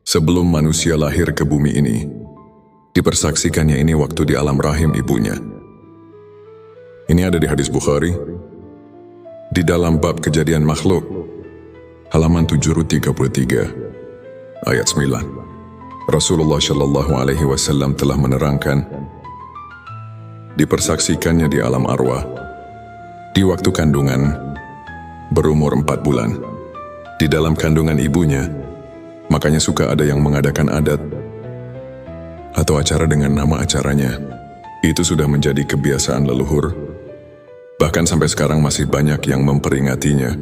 sebelum manusia lahir ke bumi ini. Dipersaksikannya ini waktu di alam rahim ibunya. Ini ada di hadis Bukhari, di dalam bab kejadian makhluk, halaman 733, ayat 9. Rasulullah Shallallahu Alaihi Wasallam telah menerangkan, dipersaksikannya di alam arwah, di waktu kandungan, berumur 4 bulan, di dalam kandungan ibunya. Makanya suka ada yang mengadakan adat atau acara dengan nama acaranya. Itu sudah menjadi kebiasaan leluhur. Bahkan sampai sekarang masih banyak yang memperingatinya,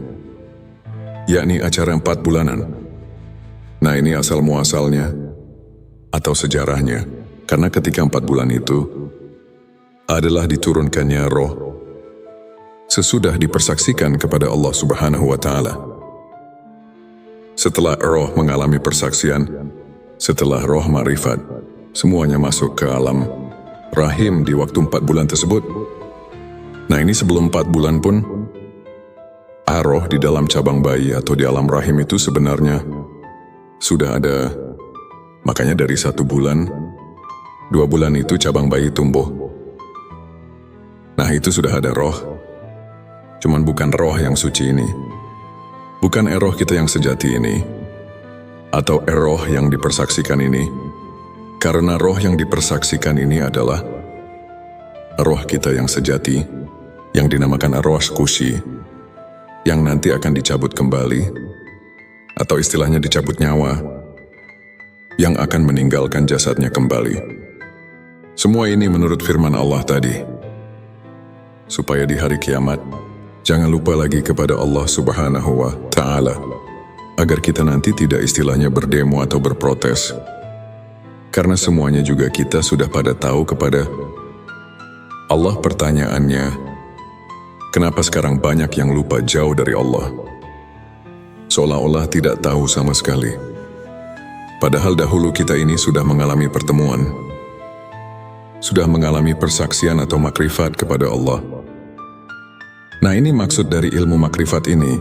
yakni acara 4 bulanan. Nah ini asal muasalnya atau sejarahnya, karena ketika 4 bulan itu adalah diturunkannya roh sesudah dipersaksikan kepada Allah Subhanahu wa Ta'ala. Setelah roh mengalami persaksian, setelah roh ma'rifat, semuanya masuk ke alam rahim di waktu 4 bulan tersebut. Nah ini sebelum 4 bulan pun, roh di dalam cabang bayi atau di alam rahim itu sebenarnya sudah ada. Makanya dari 1 bulan, 2 bulan itu cabang bayi tumbuh. Nah itu sudah ada roh. Cuman bukan roh yang suci ini, bukan roh kita yang sejati ini, atau roh yang dipersaksikan ini. Karena roh yang dipersaksikan ini adalah roh kita yang sejati, yang dinamakan arwah kusi, yang nanti akan dicabut kembali, atau istilahnya dicabut nyawa, yang akan meninggalkan jasadnya kembali. Semua ini menurut firman Allah tadi, supaya di hari kiamat Jangan lupa lagi kepada Allah Subhanahu wa Ta'ala, agar kita nanti tidak istilahnya berdemo atau berprotes. Karena semuanya juga kita sudah pada tahu kepada Allah. Pertanyaannya, kenapa sekarang banyak yang lupa jauh dari Allah? Seolah-olah tidak tahu sama sekali. Padahal dahulu kita ini sudah mengalami pertemuan, sudah mengalami persaksian atau makrifat kepada Allah. Nah, ini maksud dari ilmu makrifat ini.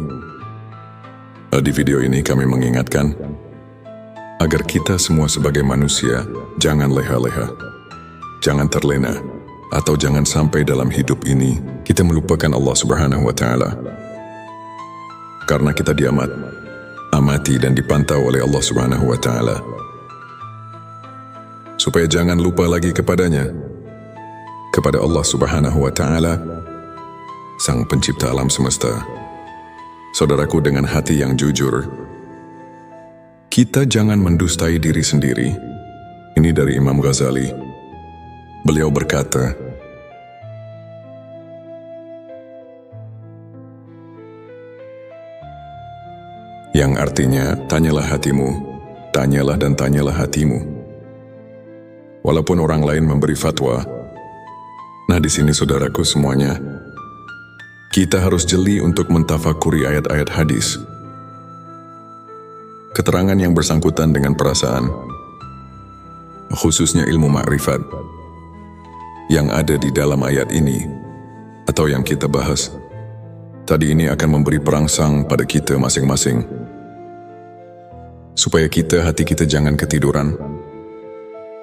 Di video ini kami mengingatkan agar kita semua sebagai manusia jangan leha-leha, jangan terlena, atau jangan sampai dalam hidup ini kita melupakan Allah Subhanahu wa Ta'ala. Karena kita amati dan dipantau oleh Allah Subhanahu wa Ta'ala. Supaya jangan lupa lagi kepadanya, kepada Allah Subhanahu wa Ta'ala, Sang Pencipta alam semesta. Saudaraku, dengan hati yang jujur, kita jangan mendustai diri sendiri. Ini dari Imam Ghazali. Beliau berkata, yang artinya, tanyalah hatimu, tanyalah dan tanyalah hatimu. Walaupun orang lain memberi fatwa, nah di sini saudaraku semuanya, kita harus jeli untuk mentafakuri ayat-ayat hadis. Keterangan yang bersangkutan dengan perasaan, khususnya ilmu makrifat, yang ada di dalam ayat ini, atau yang kita bahas, tadi ini akan memberi perangsang pada kita masing-masing. Supaya hati kita jangan ketiduran,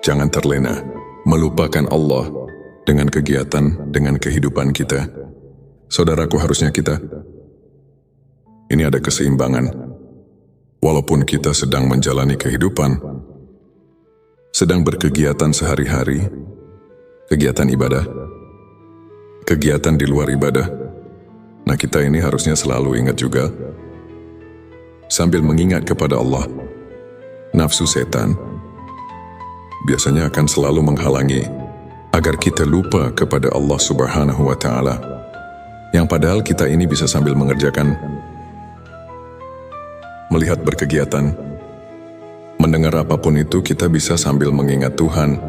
jangan terlena, melupakan Allah dengan kegiatan, dengan kehidupan kita. Saudaraku, harusnya ini ada keseimbangan. Walaupun kita sedang menjalani kehidupan, sedang berkegiatan sehari-hari, kegiatan ibadah, kegiatan di luar ibadah. Nah, kita ini harusnya selalu ingat juga, sambil mengingat kepada Allah. Nafsu setan biasanya akan selalu menghalangi agar kita lupa kepada Allah Subhanahu wa Ta'ala. Yang padahal kita ini bisa sambil mengerjakan, melihat berkegiatan, mendengar apapun itu, kita bisa sambil mengingat Tuhan,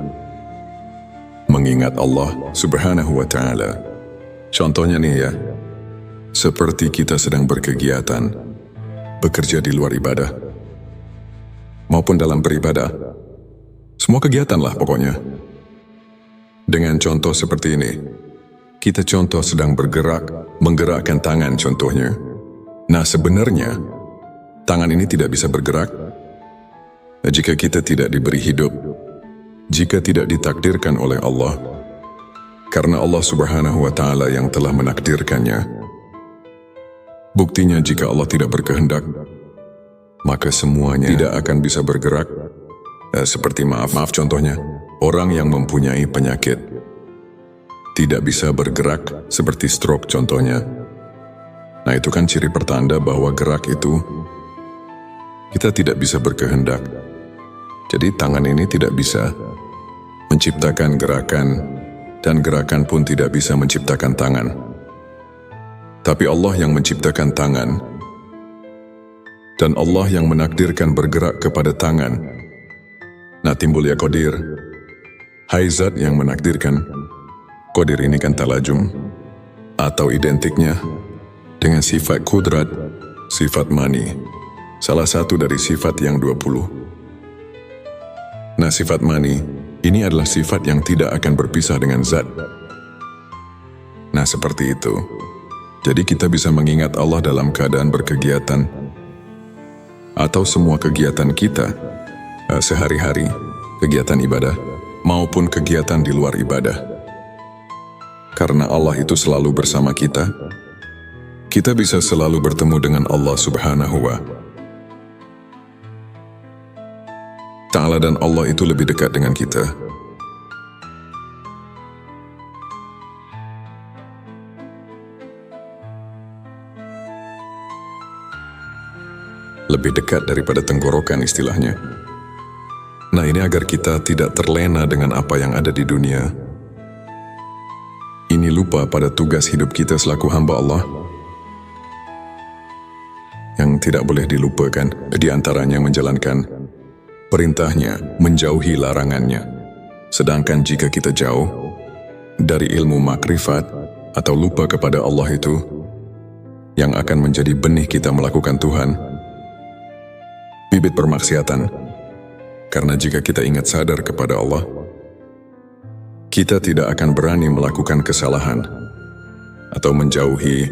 mengingat Allah Subhanahu wa Ta'ala. Contohnya nih ya, seperti kita sedang berkegiatan, bekerja di luar ibadah, maupun dalam beribadah, semua kegiatan lah pokoknya. Dengan contoh seperti ini, kita contoh sedang bergerak, menggerakkan tangan contohnya. Nah, sebenarnya tangan ini tidak bisa bergerak jika kita tidak diberi hidup, jika tidak ditakdirkan oleh Allah. Karena Allah Subhanahu wa Ta'ala yang telah menakdirkannya. Buktinya, jika Allah tidak berkehendak, maka semuanya tidak akan bisa bergerak. Seperti maaf contohnya, orang yang mempunyai penyakit tidak bisa bergerak, seperti stroke contohnya. Nah, itu kan ciri pertanda bahwa gerak itu kita tidak bisa berkehendak. Jadi tangan ini tidak bisa menciptakan gerakan, dan gerakan pun tidak bisa menciptakan tangan. Tapi Allah yang menciptakan tangan, dan Allah yang menakdirkan bergerak kepada tangan. Nah, timbul ya qadir. Hai Zat yang menakdirkan. Qadir ini kan talajum, atau identiknya dengan sifat kudrat, sifat mani, salah satu dari sifat yang 20. Nah, sifat mani ini adalah sifat yang tidak akan berpisah dengan Zat. Nah, seperti itu. Jadi kita bisa mengingat Allah dalam keadaan berkegiatan, atau semua kegiatan kita sehari-hari, kegiatan ibadah maupun kegiatan di luar ibadah. Karena Allah itu selalu bersama kita bisa selalu bertemu dengan Allah Subhanahu wa Ta'ala, dan Allah itu lebih dekat dengan kita. Lebih dekat daripada tenggorokan istilahnya. Nah, ini agar kita tidak terlena dengan apa yang ada di dunia. Ini lupa pada tugas hidup kita selaku hamba Allah, tidak boleh dilupakan, di antaranya menjalankan perintahnya, menjauhi larangannya. Sedangkan jika kita jauh dari ilmu makrifat atau lupa kepada Allah itu, yang akan menjadi benih kita melakukan Tuhan, bibit permaksiatan. Karena jika kita ingat sadar kepada Allah, kita tidak akan berani melakukan kesalahan atau menjauhi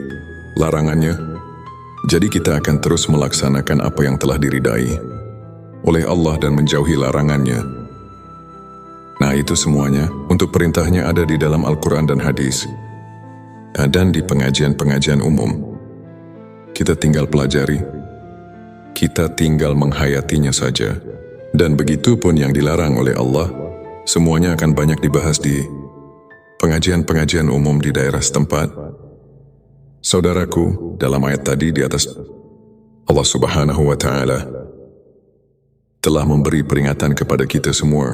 larangannya. Jadi kita akan terus melaksanakan apa yang telah diridai oleh Allah dan menjauhi larangannya. Nah, itu semuanya untuk perintahnya ada di dalam Al-Quran dan hadis, dan di pengajian-pengajian umum. Kita tinggal pelajari, kita tinggal menghayatinya saja. Dan begitu pun yang dilarang oleh Allah, semuanya akan banyak dibahas di pengajian-pengajian umum di daerah setempat. Saudaraku, dalam ayat tadi di atas, Allah Subhanahu wa Ta'ala telah memberi peringatan kepada kita semua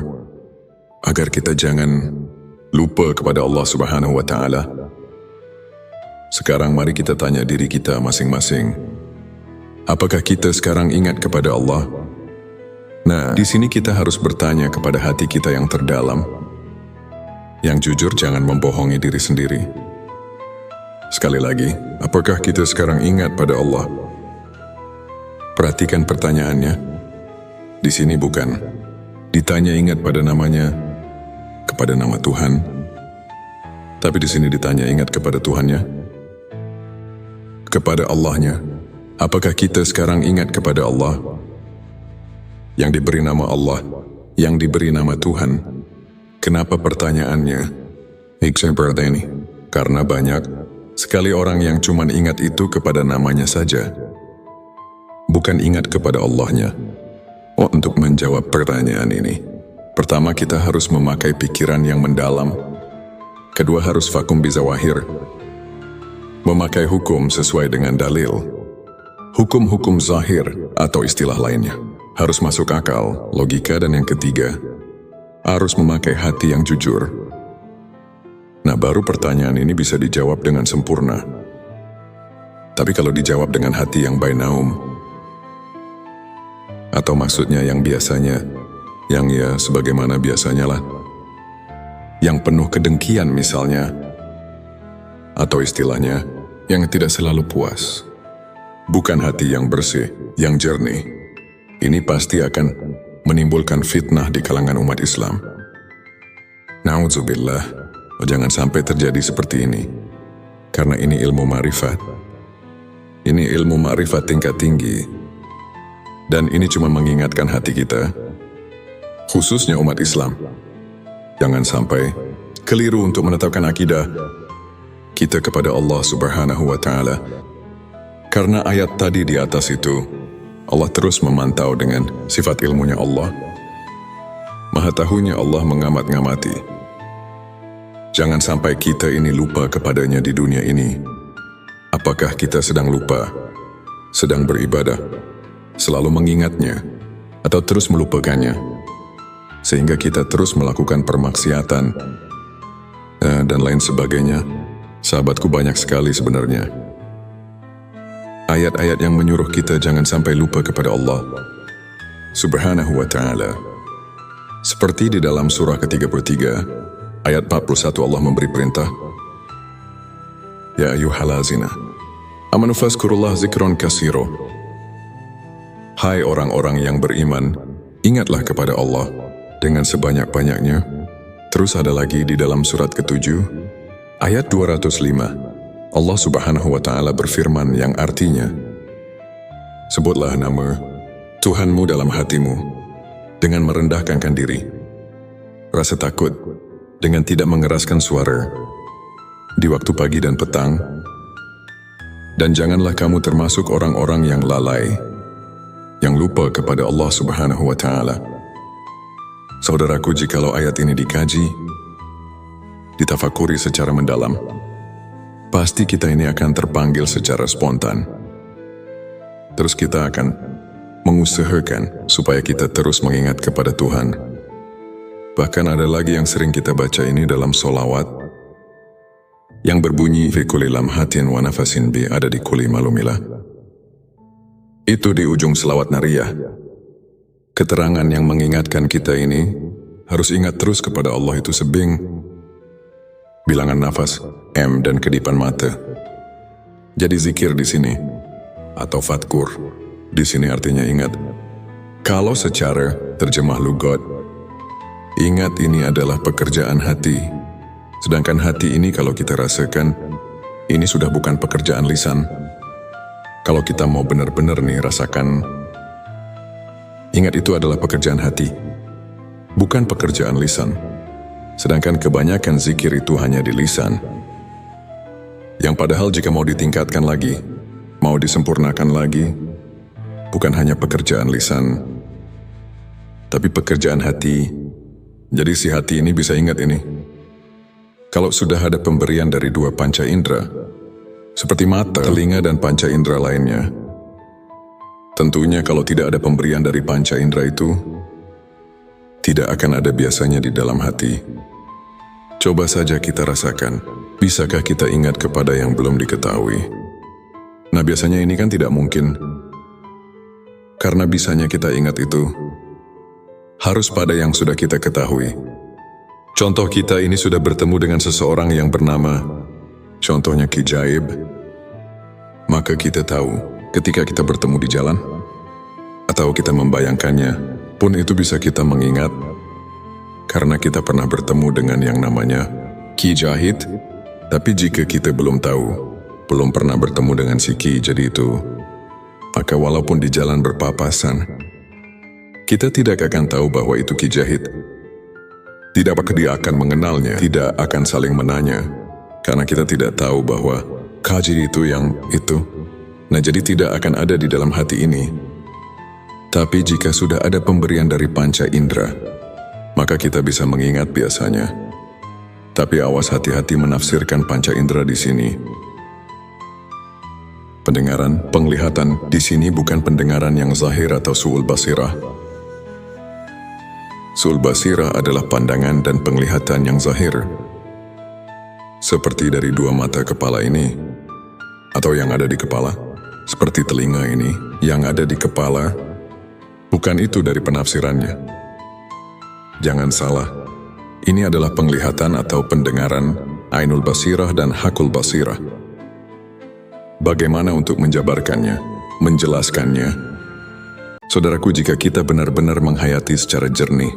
agar kita jangan lupa kepada Allah Subhanahu wa Ta'ala. Sekarang mari kita tanya diri kita masing-masing, apakah kita sekarang ingat kepada Allah? Nah, di sini kita harus bertanya kepada hati kita yang terdalam. Yang jujur, jangan membohongi diri sendiri. Sekali lagi, apakah kita sekarang ingat pada Allah? Perhatikan pertanyaannya. Di sini bukan ditanya ingat pada namanya, kepada nama Tuhan, tapi di sini ditanya ingat kepada Tuhannya, kepada Allahnya. Apakah kita sekarang ingat kepada Allah yang diberi nama Allah, yang diberi nama Tuhan? Kenapa pertanyaannya seperti ini? Karena banyak sekali orang yang cuma ingat itu kepada namanya saja, bukan ingat kepada Allahnya. Untuk menjawab pertanyaan ini, pertama kita harus memakai pikiran yang mendalam. Kedua, harus vakum bizawahir, memakai hukum sesuai dengan dalil. Hukum-hukum zahir atau istilah lainnya harus masuk akal, logika, dan yang ketiga, harus memakai hati yang jujur. Nah, baru pertanyaan ini bisa dijawab dengan sempurna. Tapi kalau dijawab dengan hati yang bainaum, atau maksudnya yang biasanya, yang ya sebagaimana biasanya lah, yang penuh kedengkian misalnya, atau istilahnya, yang tidak selalu puas, bukan hati yang bersih, yang jernih, ini pasti akan menimbulkan fitnah di kalangan umat Islam. Na'udzubillah, jangan sampai terjadi seperti ini, karena ini ilmu ma'rifat. Ini ilmu ma'rifat tingkat tinggi, dan ini cuma mengingatkan hati kita, khususnya umat Islam. Jangan sampai keliru untuk menetapkan akidah kita kepada Allah Subhanahu wa Ta'ala. Karena ayat tadi di atas itu, Allah terus memantau dengan sifat ilmunya Allah. Maha tahunya Allah mengamat-ngamati. Jangan sampai kita ini lupa kepadanya di dunia ini. Apakah kita sedang lupa, sedang beribadah, selalu mengingatnya, atau terus melupakannya, sehingga kita terus melakukan permaksiatan, dan lain sebagainya. Sahabatku, banyak sekali sebenarnya ayat-ayat yang menyuruh kita jangan sampai lupa kepada Allah Subhanahu wa Ta'ala. Seperti di dalam surah ke-33, ayat 41, Allah memberi perintah, Ya ayyuhallazina amanu fazkurullah zikron kasiro. Hai orang-orang yang beriman, ingatlah kepada Allah dengan sebanyak-banyaknya. Terus ada lagi di dalam surat ke-7, ayat 205, Allah Subhanahu wa Ta'ala berfirman yang artinya, sebutlah nama Tuhanmu dalam hatimu dengan merendahkan diri, rasa takut dengan tidak mengeraskan suara di waktu pagi dan petang, dan janganlah kamu termasuk orang-orang yang lalai, yang lupa kepada Allah Subhanahu wa Ta'ala. Saudaraku, jikalau ayat ini dikaji, ditafakuri secara mendalam, pasti kita ini akan terpanggil secara spontan. Terus kita akan mengusahakan supaya kita terus mengingat kepada Tuhan. Bahkan ada lagi yang sering kita baca ini dalam solawat, yang berbunyi, fi kulli lamhatin wa nafasin bi, ada di kulli malumilah. Itu di ujung selawat nariyah. Keterangan yang mengingatkan kita ini harus ingat terus kepada Allah itu sebing, bilangan nafas, M dan kedipan mata. Jadi zikir di sini atau fatkur di sini artinya ingat. Kalau secara terjemah lugat, ingat ini adalah pekerjaan hati. Sedangkan hati ini kalau kita rasakan, ini sudah bukan pekerjaan lisan. Kalau kita mau benar-benar nih rasakan, ingat itu adalah pekerjaan hati, bukan pekerjaan lisan. Sedangkan kebanyakan zikir itu hanya di lisan. Yang padahal jika mau ditingkatkan lagi, mau disempurnakan lagi, bukan hanya pekerjaan lisan, tapi pekerjaan hati. Jadi si hati ini bisa ingat ini. Kalau sudah ada pemberian dari dua panca indera, seperti mata, telinga, dan panca indera lainnya, tentunya kalau tidak ada pemberian dari panca indera itu, tidak akan ada biasanya di dalam hati. Coba saja kita rasakan, bisakah kita ingat kepada yang belum diketahui? Nah biasanya ini kan tidak mungkin, karena bisanya kita ingat itu harus pada yang sudah kita ketahui. Contoh kita ini sudah bertemu dengan seseorang yang bernama, contohnya Ki Jaib, maka kita tahu ketika kita bertemu di jalan, atau kita membayangkannya, pun itu bisa kita mengingat, karena kita pernah bertemu dengan yang namanya Ki Jahid. Tapi jika kita belum tahu, belum pernah bertemu dengan si Ki jadi itu, maka walaupun di jalan berpapasan, kita tidak akan tahu bahwa itu Ki Jahid. Tidak apakah dia akan mengenalnya, tidak akan saling menanya, karena kita tidak tahu bahwa Kaji itu yang itu. Nah jadi tidak akan ada di dalam hati ini. Tapi jika sudah ada pemberian dari panca indera, maka kita bisa mengingat biasanya. Tapi awas hati-hati menafsirkan panca indera di sini. Pendengaran, penglihatan di sini bukan pendengaran yang zahir atau su'ul basirah. Su'ul basirah adalah pandangan dan penglihatan yang zahir. Seperti dari dua mata kepala ini, atau yang ada di kepala. Seperti telinga ini, yang ada di kepala. Bukan itu dari penafsirannya. Jangan salah, ini adalah penglihatan atau pendengaran, ainul basirah dan hakul basirah. Bagaimana untuk menjabarkannya, menjelaskannya? Saudaraku, jika kita benar-benar menghayati secara jernih,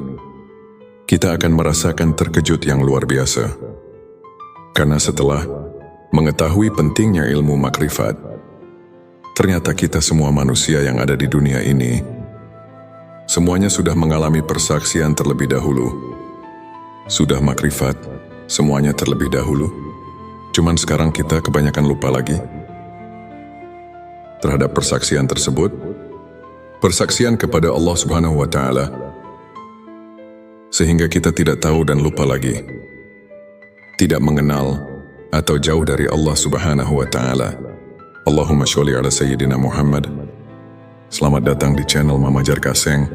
kita akan merasakan terkejut yang luar biasa. Karena setelah mengetahui pentingnya ilmu makrifat, ternyata kita semua manusia yang ada di dunia ini, semuanya sudah mengalami persaksian terlebih dahulu. Sudah makrifat, semuanya terlebih dahulu. Cuman sekarang kita kebanyakan lupa lagi terhadap persaksian tersebut. Persaksian kepada Allah Subhanahu wa Ta'ala, sehingga kita tidak tahu dan lupa lagi, tidak mengenal atau jauh dari Allah Subhanahu wa Ta'ala. Allahumma sholli ala Sayyidina Muhammad. Selamat datang di channel Mama Jar Kaseng,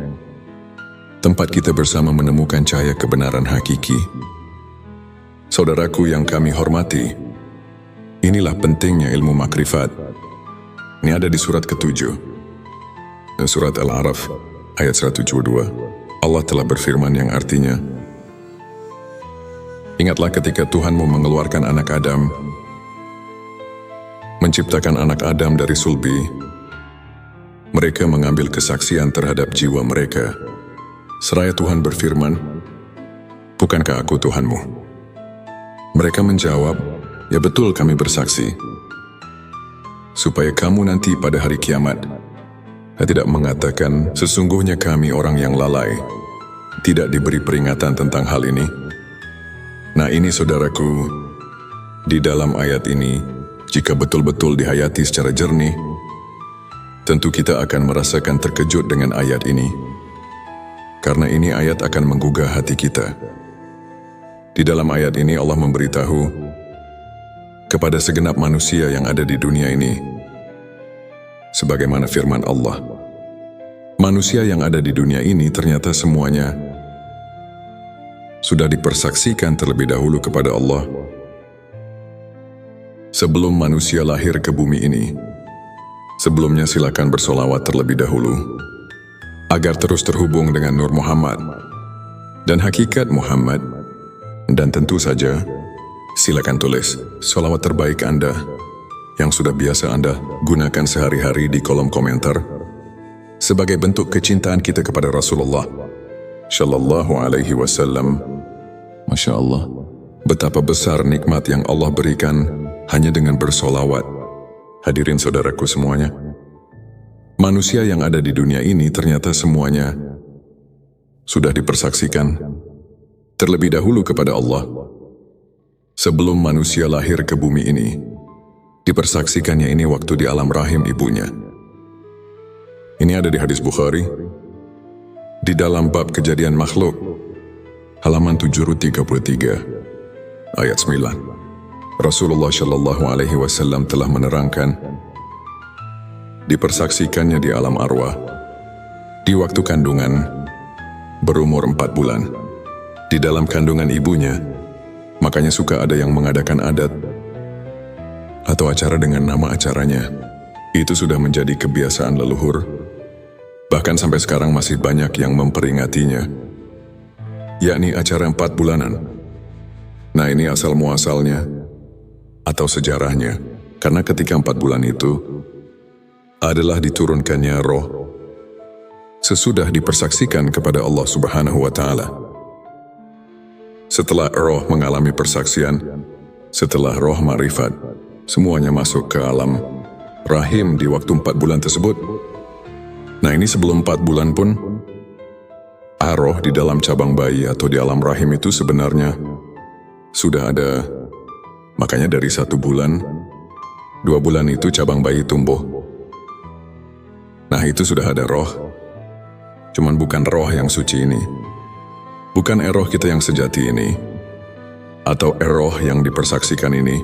tempat kita bersama menemukan cahaya kebenaran hakiki. Saudaraku yang kami hormati, inilah pentingnya ilmu makrifat. Ini ada di surat ke-7. Surat Al-A'raf ayat 172. Allah telah berfirman yang artinya, ingatlah ketika Tuhanmu mengeluarkan anak Adam, menciptakan anak Adam dari sulbi. Mereka mengambil kesaksian terhadap jiwa mereka. Seraya Tuhan berfirman, bukankah aku Tuhanmu? Mereka menjawab, ya betul kami bersaksi. Supaya kamu nanti pada hari kiamat tidak mengatakan, sesungguhnya kami orang yang lalai, tidak diberi peringatan tentang hal ini. Nah ini saudaraku, di dalam ayat ini, jika betul-betul dihayati secara jernih, tentu kita akan merasakan terkejut dengan ayat ini. Karena ini ayat akan menggugah hati kita. Di dalam ayat ini Allah memberitahu kepada segenap manusia yang ada di dunia ini, sebagaimana firman Allah, manusia yang ada di dunia ini ternyata semuanya sudah dipersaksikan terlebih dahulu kepada Allah. Sebelum manusia lahir ke bumi ini, Sebelumnya silakan bersolawat terlebih dahulu, agar terus terhubung dengan Nur Muhammad dan hakikat Muhammad. Dan tentu saja, silakan tulis solawat terbaik Anda yang sudah biasa Anda gunakan sehari-hari di kolom komentar sebagai bentuk kecintaan kita kepada Rasulullah Shallallahu Alaihi Wasallam. Masya Allah, betapa besar nikmat yang Allah berikan hanya dengan bersolawat. Hadirin saudaraku semuanya, manusia yang ada di dunia ini ternyata semuanya sudah dipersaksikan terlebih dahulu kepada Allah. Sebelum manusia lahir ke bumi ini, dipersaksikannya ini waktu di alam rahim ibunya. Ini ada di hadis Bukhari, di dalam bab kejadian makhluk, halaman 733, ayat 9. Rasulullah Shallallahu Alaihi Wasallam telah menerangkan, dipersaksikannya di alam arwah, di waktu kandungan, berumur 4 bulan. Di dalam kandungan ibunya, makanya suka ada yang mengadakan adat atau acara dengan nama acaranya. Itu sudah menjadi kebiasaan leluhur. Bahkan sampai sekarang masih banyak yang memperingatinya, yakni acara 4 bulanan. Nah, ini asal muasalnya atau sejarahnya, karena ketika 4 bulan itu adalah diturunkannya roh sesudah dipersaksikan kepada Allah Subhanahu wa Ta'ala. Setelah roh mengalami persaksian, setelah roh ma'rifat, semuanya masuk ke alam rahim di waktu 4 bulan tersebut. Nah, ini sebelum 4 bulan pun, roh di dalam cabang bayi atau di alam rahim itu sebenarnya sudah ada. Makanya dari 1 bulan, 2 bulan itu cabang bayi tumbuh. Nah, itu sudah ada roh. Cuman bukan roh yang suci ini. Bukan roh kita yang sejati ini, atau roh yang dipersaksikan ini,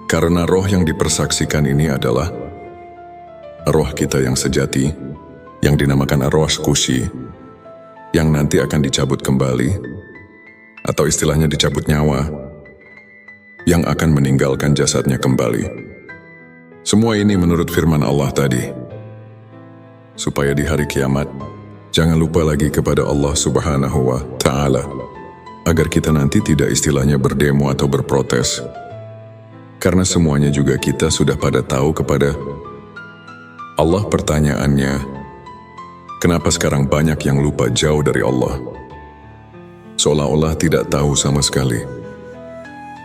karena roh yang dipersaksikan ini adalah roh kita yang sejati, yang dinamakan arwah kusi, yang nanti akan dicabut kembali, atau istilahnya dicabut nyawa, yang akan meninggalkan jasadnya kembali. Semua ini menurut firman Allah tadi, supaya di hari kiamat, jangan lupa lagi kepada Allah Subhanahu wa Ta'ala, agar kita nanti tidak istilahnya berdemo atau berprotes. Karena semuanya juga kita sudah pada tahu kepada Allah. Pertanyaannya, kenapa sekarang banyak yang lupa jauh dari Allah? Seolah-olah tidak tahu sama sekali.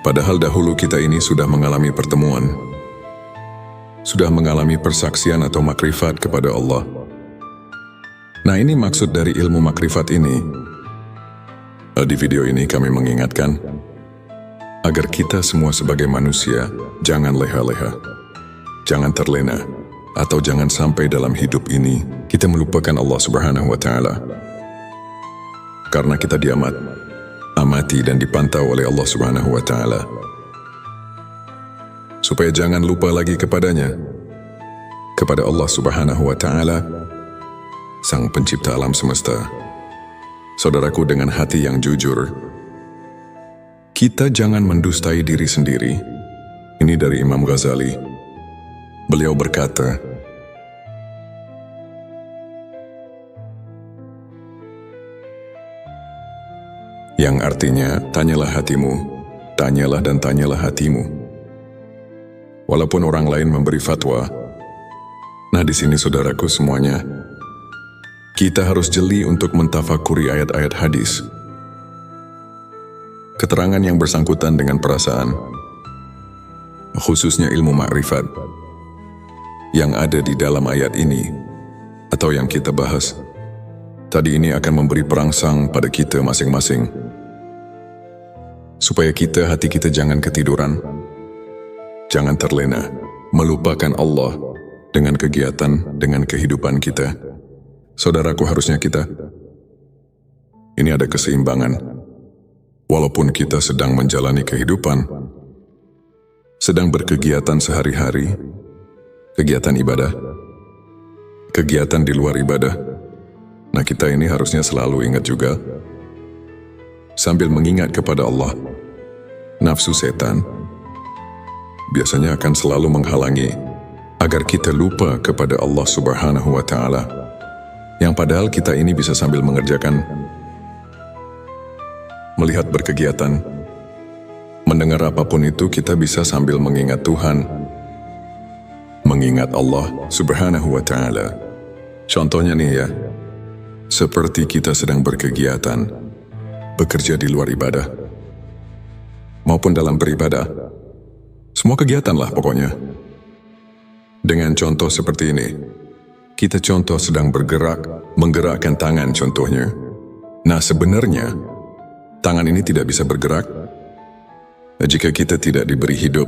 Padahal dahulu kita ini sudah mengalami pertemuan, sudah mengalami persaksian atau makrifat kepada Allah. Nah, ini maksud dari ilmu makrifat ini. Di video ini kami mengingatkan agar kita semua sebagai manusia jangan leha-leha, jangan terlena, atau jangan sampai dalam hidup ini kita melupakan Allah Subhanahu wa Ta'ala. Karena kita amati dan dipantau oleh Allah Subhanahu wa Ta'ala. Supaya jangan lupa lagi kepadanya, kepada Allah Subhanahu wa Ta'ala, Sang Pencipta alam semesta. Saudaraku, dengan hati yang jujur, kita jangan mendustai diri sendiri. Ini dari Imam Ghazali. Beliau berkata, yang artinya, tanyalah hatimu, tanyalah dan tanyalah hatimu. Walaupun orang lain memberi fatwa, nah di sini saudaraku semuanya, kita harus jeli untuk mentafakuri ayat-ayat hadis. Keterangan yang bersangkutan dengan perasaan, khususnya ilmu makrifat, yang ada di dalam ayat ini, atau yang kita bahas, tadi ini akan memberi perangsang pada kita masing-masing. Supaya hati kita jangan ketiduran, jangan terlena, melupakan Allah dengan kegiatan, dengan kehidupan kita. Saudaraku, harusnya ini ada keseimbangan. Walaupun kita sedang menjalani kehidupan, sedang berkegiatan sehari-hari, kegiatan ibadah, kegiatan di luar ibadah. Nah, kita ini harusnya selalu ingat juga, sambil mengingat kepada Allah. Nafsu setan biasanya akan selalu menghalangi agar kita lupa kepada Allah Subhanahu wa Ta'ala, yang padahal kita ini bisa sambil mengerjakan, melihat berkegiatan, mendengar apapun itu, kita bisa sambil mengingat Tuhan, mengingat Allah Subhanahu wa Ta'ala. Contohnya nih ya, seperti kita sedang berkegiatan, bekerja di luar ibadah, maupun dalam beribadah, semua kegiatan lah pokoknya. Dengan contoh seperti ini, kita contoh sedang bergerak, menggerakkan tangan contohnya. Nah sebenarnya, tangan ini tidak bisa bergerak jika kita tidak diberi hidup,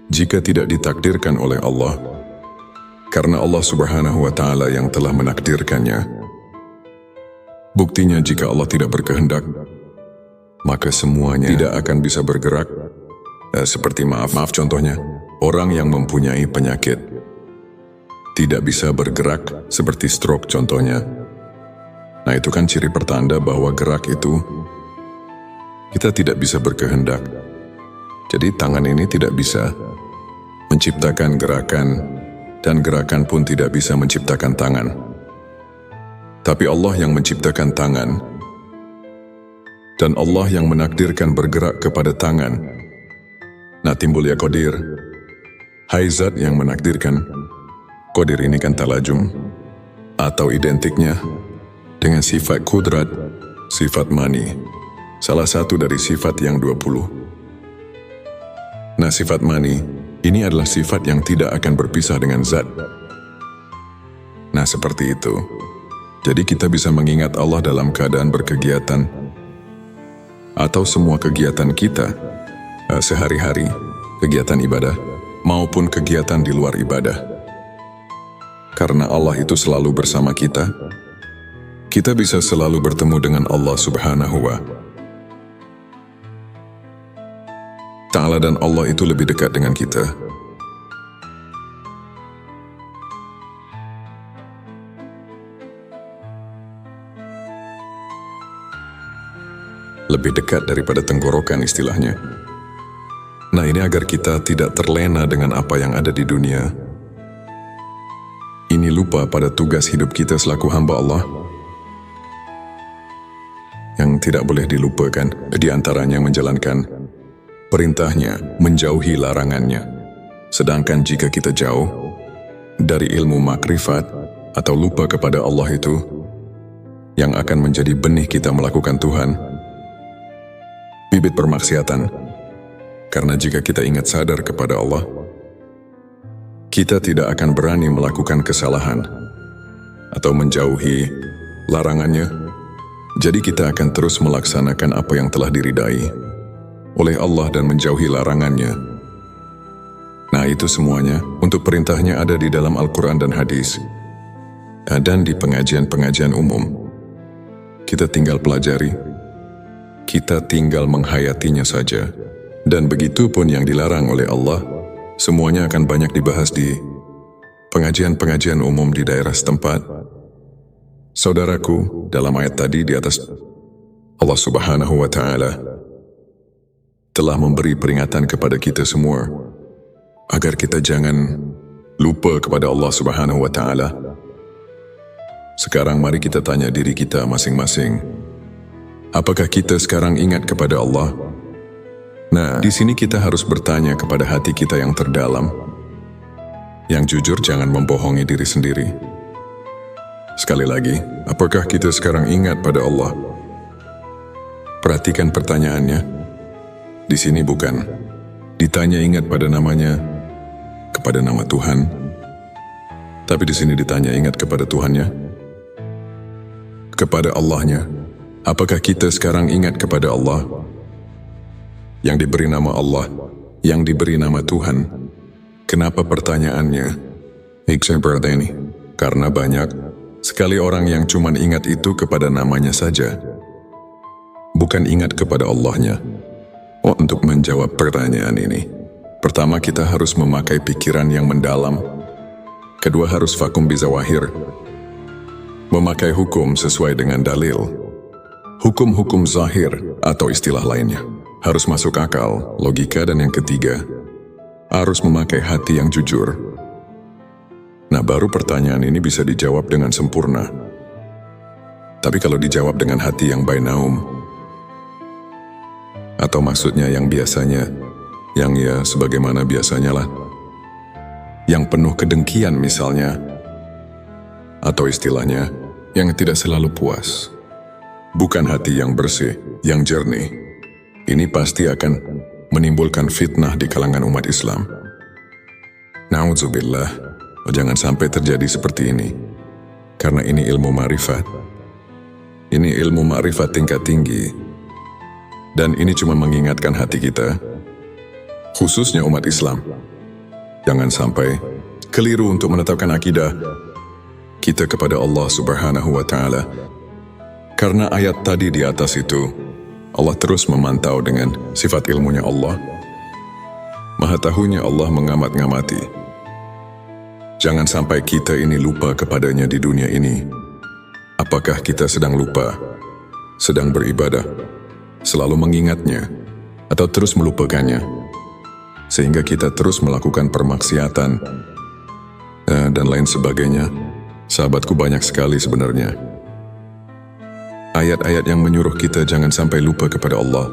jika tidak ditakdirkan oleh Allah, karena Allah Subhanahu wa Ta'ala yang telah menakdirkannya. Buktinya jika Allah tidak berkehendak, maka semuanya tidak akan bisa bergerak. Seperti maaf contohnya, orang yang mempunyai penyakit tidak bisa bergerak seperti stroke contohnya. Nah itu kan ciri pertanda bahwa gerak itu kita tidak bisa berkehendak. Jadi tangan ini tidak bisa menciptakan gerakan, dan gerakan pun tidak bisa menciptakan tangan. Tapi Allah yang menciptakan tangan, dan Allah yang menakdirkan bergerak kepada tangan. Nah timbul ya qadir. Hai zat yang menakdirkan. Qadir ini kan talajum, atau identiknya dengan sifat kudrat, sifat mani, salah satu dari sifat yang 20. Nah sifat mani, ini adalah sifat yang tidak akan berpisah dengan zat. Nah seperti itu. Jadi kita bisa mengingat Allah dalam keadaan berkegiatan, atau semua kegiatan kita, sehari-hari, kegiatan ibadah, maupun kegiatan di luar ibadah. Karena Allah itu selalu bersama kita, kita bisa selalu bertemu dengan Allah Subhanahu wa Ta'ala, dan Allah itu lebih dekat dengan kita. Lebih dekat daripada tenggorokan istilahnya. Nah ini agar kita tidak terlena dengan apa yang ada di dunia. Ini lupa pada tugas hidup kita selaku hamba Allah, yang tidak boleh dilupakan, di antaranya menjalankan perintahnya, menjauhi larangannya. Sedangkan jika kita jauh dari ilmu makrifat atau lupa kepada Allah itu, yang akan menjadi benih kita melakukan Tuhan, bibit permaksiatan. Karena jika kita ingat sadar kepada Allah, kita tidak akan berani melakukan kesalahan atau menjauhi larangannya. Jadi kita akan terus melaksanakan apa yang telah diridai oleh Allah dan menjauhi larangannya. Nah itu semuanya untuk perintahnya ada di dalam Al-Quran dan hadis, dan di pengajian-pengajian umum. Kita tinggal pelajari, kita tinggal menghayatinya saja. Dan begitu pun yang dilarang oleh Allah, semuanya akan banyak dibahas di pengajian-pengajian umum di daerah setempat. Saudaraku, dalam ayat tadi di atas, Allah Subhanahu wa Ta'ala telah memberi peringatan kepada kita semua agar kita jangan lupa kepada Allah Subhanahu wa Ta'ala. Sekarang mari kita tanya diri kita masing-masing, apakah kita sekarang ingat kepada Allah? Nah, di sini kita harus bertanya kepada hati kita yang terdalam. Yang jujur, jangan membohongi diri sendiri. Sekali lagi, apakah kita sekarang ingat pada Allah? Perhatikan pertanyaannya. Di sini bukan ditanya ingat pada namanya, kepada nama Tuhan. Tapi di sini ditanya ingat kepada Tuhannya, kepada Allahnya. Apakah kita sekarang ingat kepada Allah? Yang diberi nama Allah, yang diberi nama Tuhan. Kenapa pertanyaannya seperti ini? Karena banyak sekali orang yang cuma ingat itu kepada namanya saja, bukan ingat kepada Allahnya. Untuk menjawab pertanyaan ini, pertama kita harus memakai pikiran yang mendalam. Kedua harus vakum bizawahir, memakai hukum sesuai dengan dalil, hukum-hukum zahir atau istilah lainnya. Harus masuk akal, logika, dan yang ketiga, harus memakai hati yang jujur. Nah, baru pertanyaan ini bisa dijawab dengan sempurna. Tapi kalau dijawab dengan hati yang bainaum, atau maksudnya yang biasanya, yang ya sebagaimana biasanya lah, yang penuh kedengkian misalnya, atau istilahnya, yang tidak selalu puas. Bukan hati yang bersih, yang jernih. Ini pasti akan menimbulkan fitnah di kalangan umat Islam. Na'udzubillah, jangan sampai terjadi seperti ini. Karena ini ilmu ma'rifat. Ini ilmu ma'rifat tingkat tinggi. Dan ini cuma mengingatkan hati kita, khususnya umat Islam. Jangan sampai keliru untuk menetapkan akidah kita kepada Allah Subhanahu wa Ta'ala. Karena ayat tadi di atas itu, Allah terus memantau dengan sifat ilmunya Allah. Maha tahunya Allah mengamat-ngamati. Jangan sampai kita ini lupa kepadanya di dunia ini. Apakah kita sedang lupa, sedang beribadah, selalu mengingatnya, atau terus melupakannya, sehingga kita terus melakukan permaksiatan, dan lain sebagainya. Sahabatku, banyak sekali sebenarnya ayat-ayat yang menyuruh kita jangan sampai lupa kepada Allah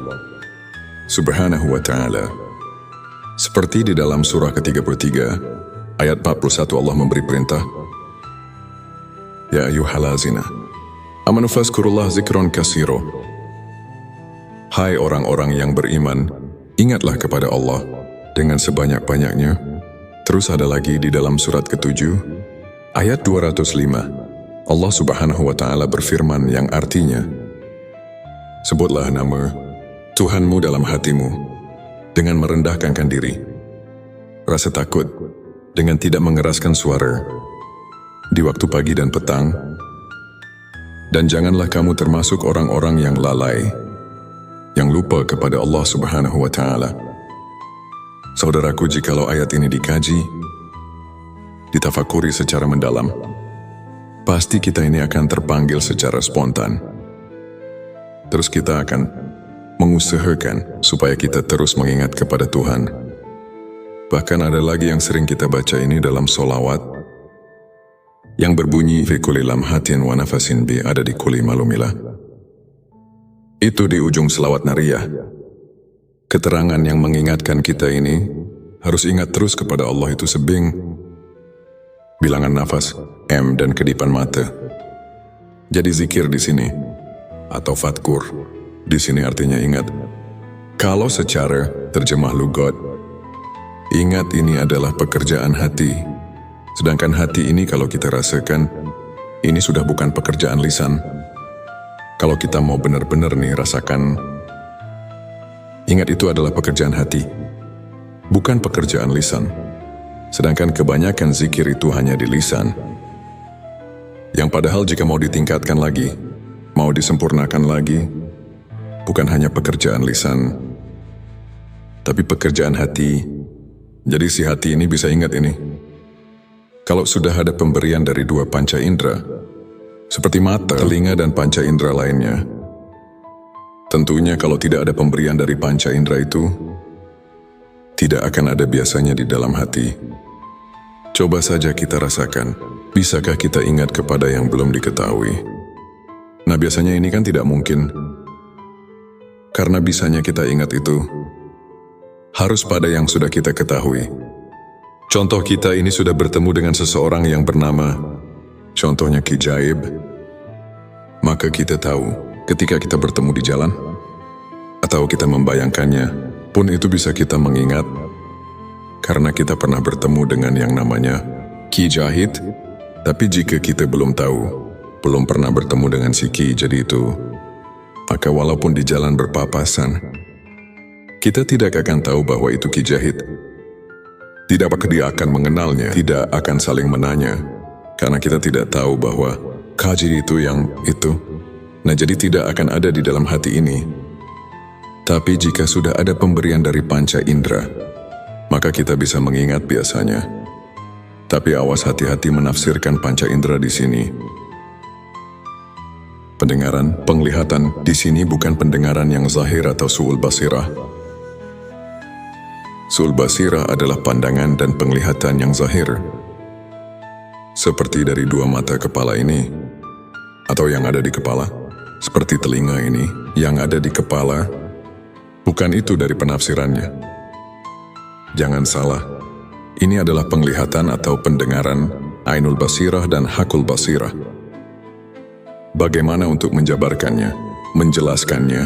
Subhanahu wa Ta'ala. Seperti di dalam surah ke-33, ayat 41 Allah memberi perintah, Ya ayyuhallazina amanu fazkurullah zikron kasiro. Hai orang-orang yang beriman, ingatlah kepada Allah dengan sebanyak-banyaknya. Terus ada lagi di dalam surat ke-7, ayat 205, Allah Subhanahu wa Ta'ala berfirman yang artinya, sebutlah nama Tuhanmu dalam hatimu dengan merendahkan diri, rasa takut dengan tidak mengeraskan suara di waktu pagi dan petang, dan janganlah kamu termasuk orang-orang yang lalai, yang lupa kepada Allah Subhanahu wa Ta'ala. Saudaraku, jikalau ayat ini dikaji, ditafakuri secara mendalam, pasti kita ini akan terpanggil secara spontan. Terus kita akan mengusahakan supaya kita terus mengingat kepada Tuhan. Bahkan ada lagi yang sering kita baca ini dalam solawat, yang berbunyi, fi kulli lamhatin wa nafasin bi ada di kulli malumilah. Itu di ujung selawat nariyah. Keterangan yang mengingatkan kita ini, harus ingat terus kepada Allah itu sebing, bilangan nafas, M, dan kedipan mata. Jadi zikir di sini, atau fatkur, di sini artinya ingat. Kalau secara terjemah lugat, ingat ini adalah pekerjaan hati. Sedangkan hati ini kalau kita rasakan, ini sudah bukan pekerjaan lisan. Kalau kita mau benar-benar nih rasakan, ingat itu adalah pekerjaan hati, bukan pekerjaan lisan. Sedangkan kebanyakan zikir itu hanya di lisan. Yang padahal jika mau ditingkatkan lagi, mau disempurnakan lagi, bukan hanya pekerjaan lisan, tapi pekerjaan hati. Jadi si hati ini bisa ingat ini. Kalau sudah ada pemberian dari dua panca indera, seperti mata, telinga, dan panca indera lainnya, tentunya kalau tidak ada pemberian dari panca indera itu, tidak akan ada biasanya di dalam hati. Coba saja kita rasakan, bisakah kita ingat kepada yang belum diketahui? Nah, biasanya ini kan tidak mungkin. Karena bisanya kita ingat itu harus pada yang sudah kita ketahui. Contoh, kita ini sudah bertemu dengan seseorang yang bernama, contohnya Ki Jaib. Maka kita tahu ketika kita bertemu di jalan, atau kita membayangkannya, pun itu bisa kita mengingat, karena kita pernah bertemu dengan yang namanya Ki Jahid. Tapi jika kita belum tahu, belum pernah bertemu dengan si Ki jadi itu, maka walaupun di jalan berpapasan, kita tidak akan tahu bahwa itu Ki Jahid. Tidak apakah dia akan mengenalnya, tidak akan saling menanya, karena kita tidak tahu bahwa Kaji itu yang itu. Nah, jadi tidak akan ada di dalam hati ini. Tapi jika sudah ada pemberian dari panca indera, maka kita bisa mengingat biasanya. Tapi awas, hati-hati menafsirkan panca indera di sini. Pendengaran, penglihatan di sini bukan pendengaran yang zahir atau su'ul basirah. Su'ul basirah adalah pandangan dan penglihatan yang zahir. seperti dari dua mata kepala ini, atau yang ada di kepala, seperti telinga ini, yang ada di kepala, bukan itu dari penafsirannya. Jangan salah, ini adalah penglihatan atau pendengaran Ainul Basirah dan Hakul Basirah. Bagaimana untuk menjabarkannya, menjelaskannya,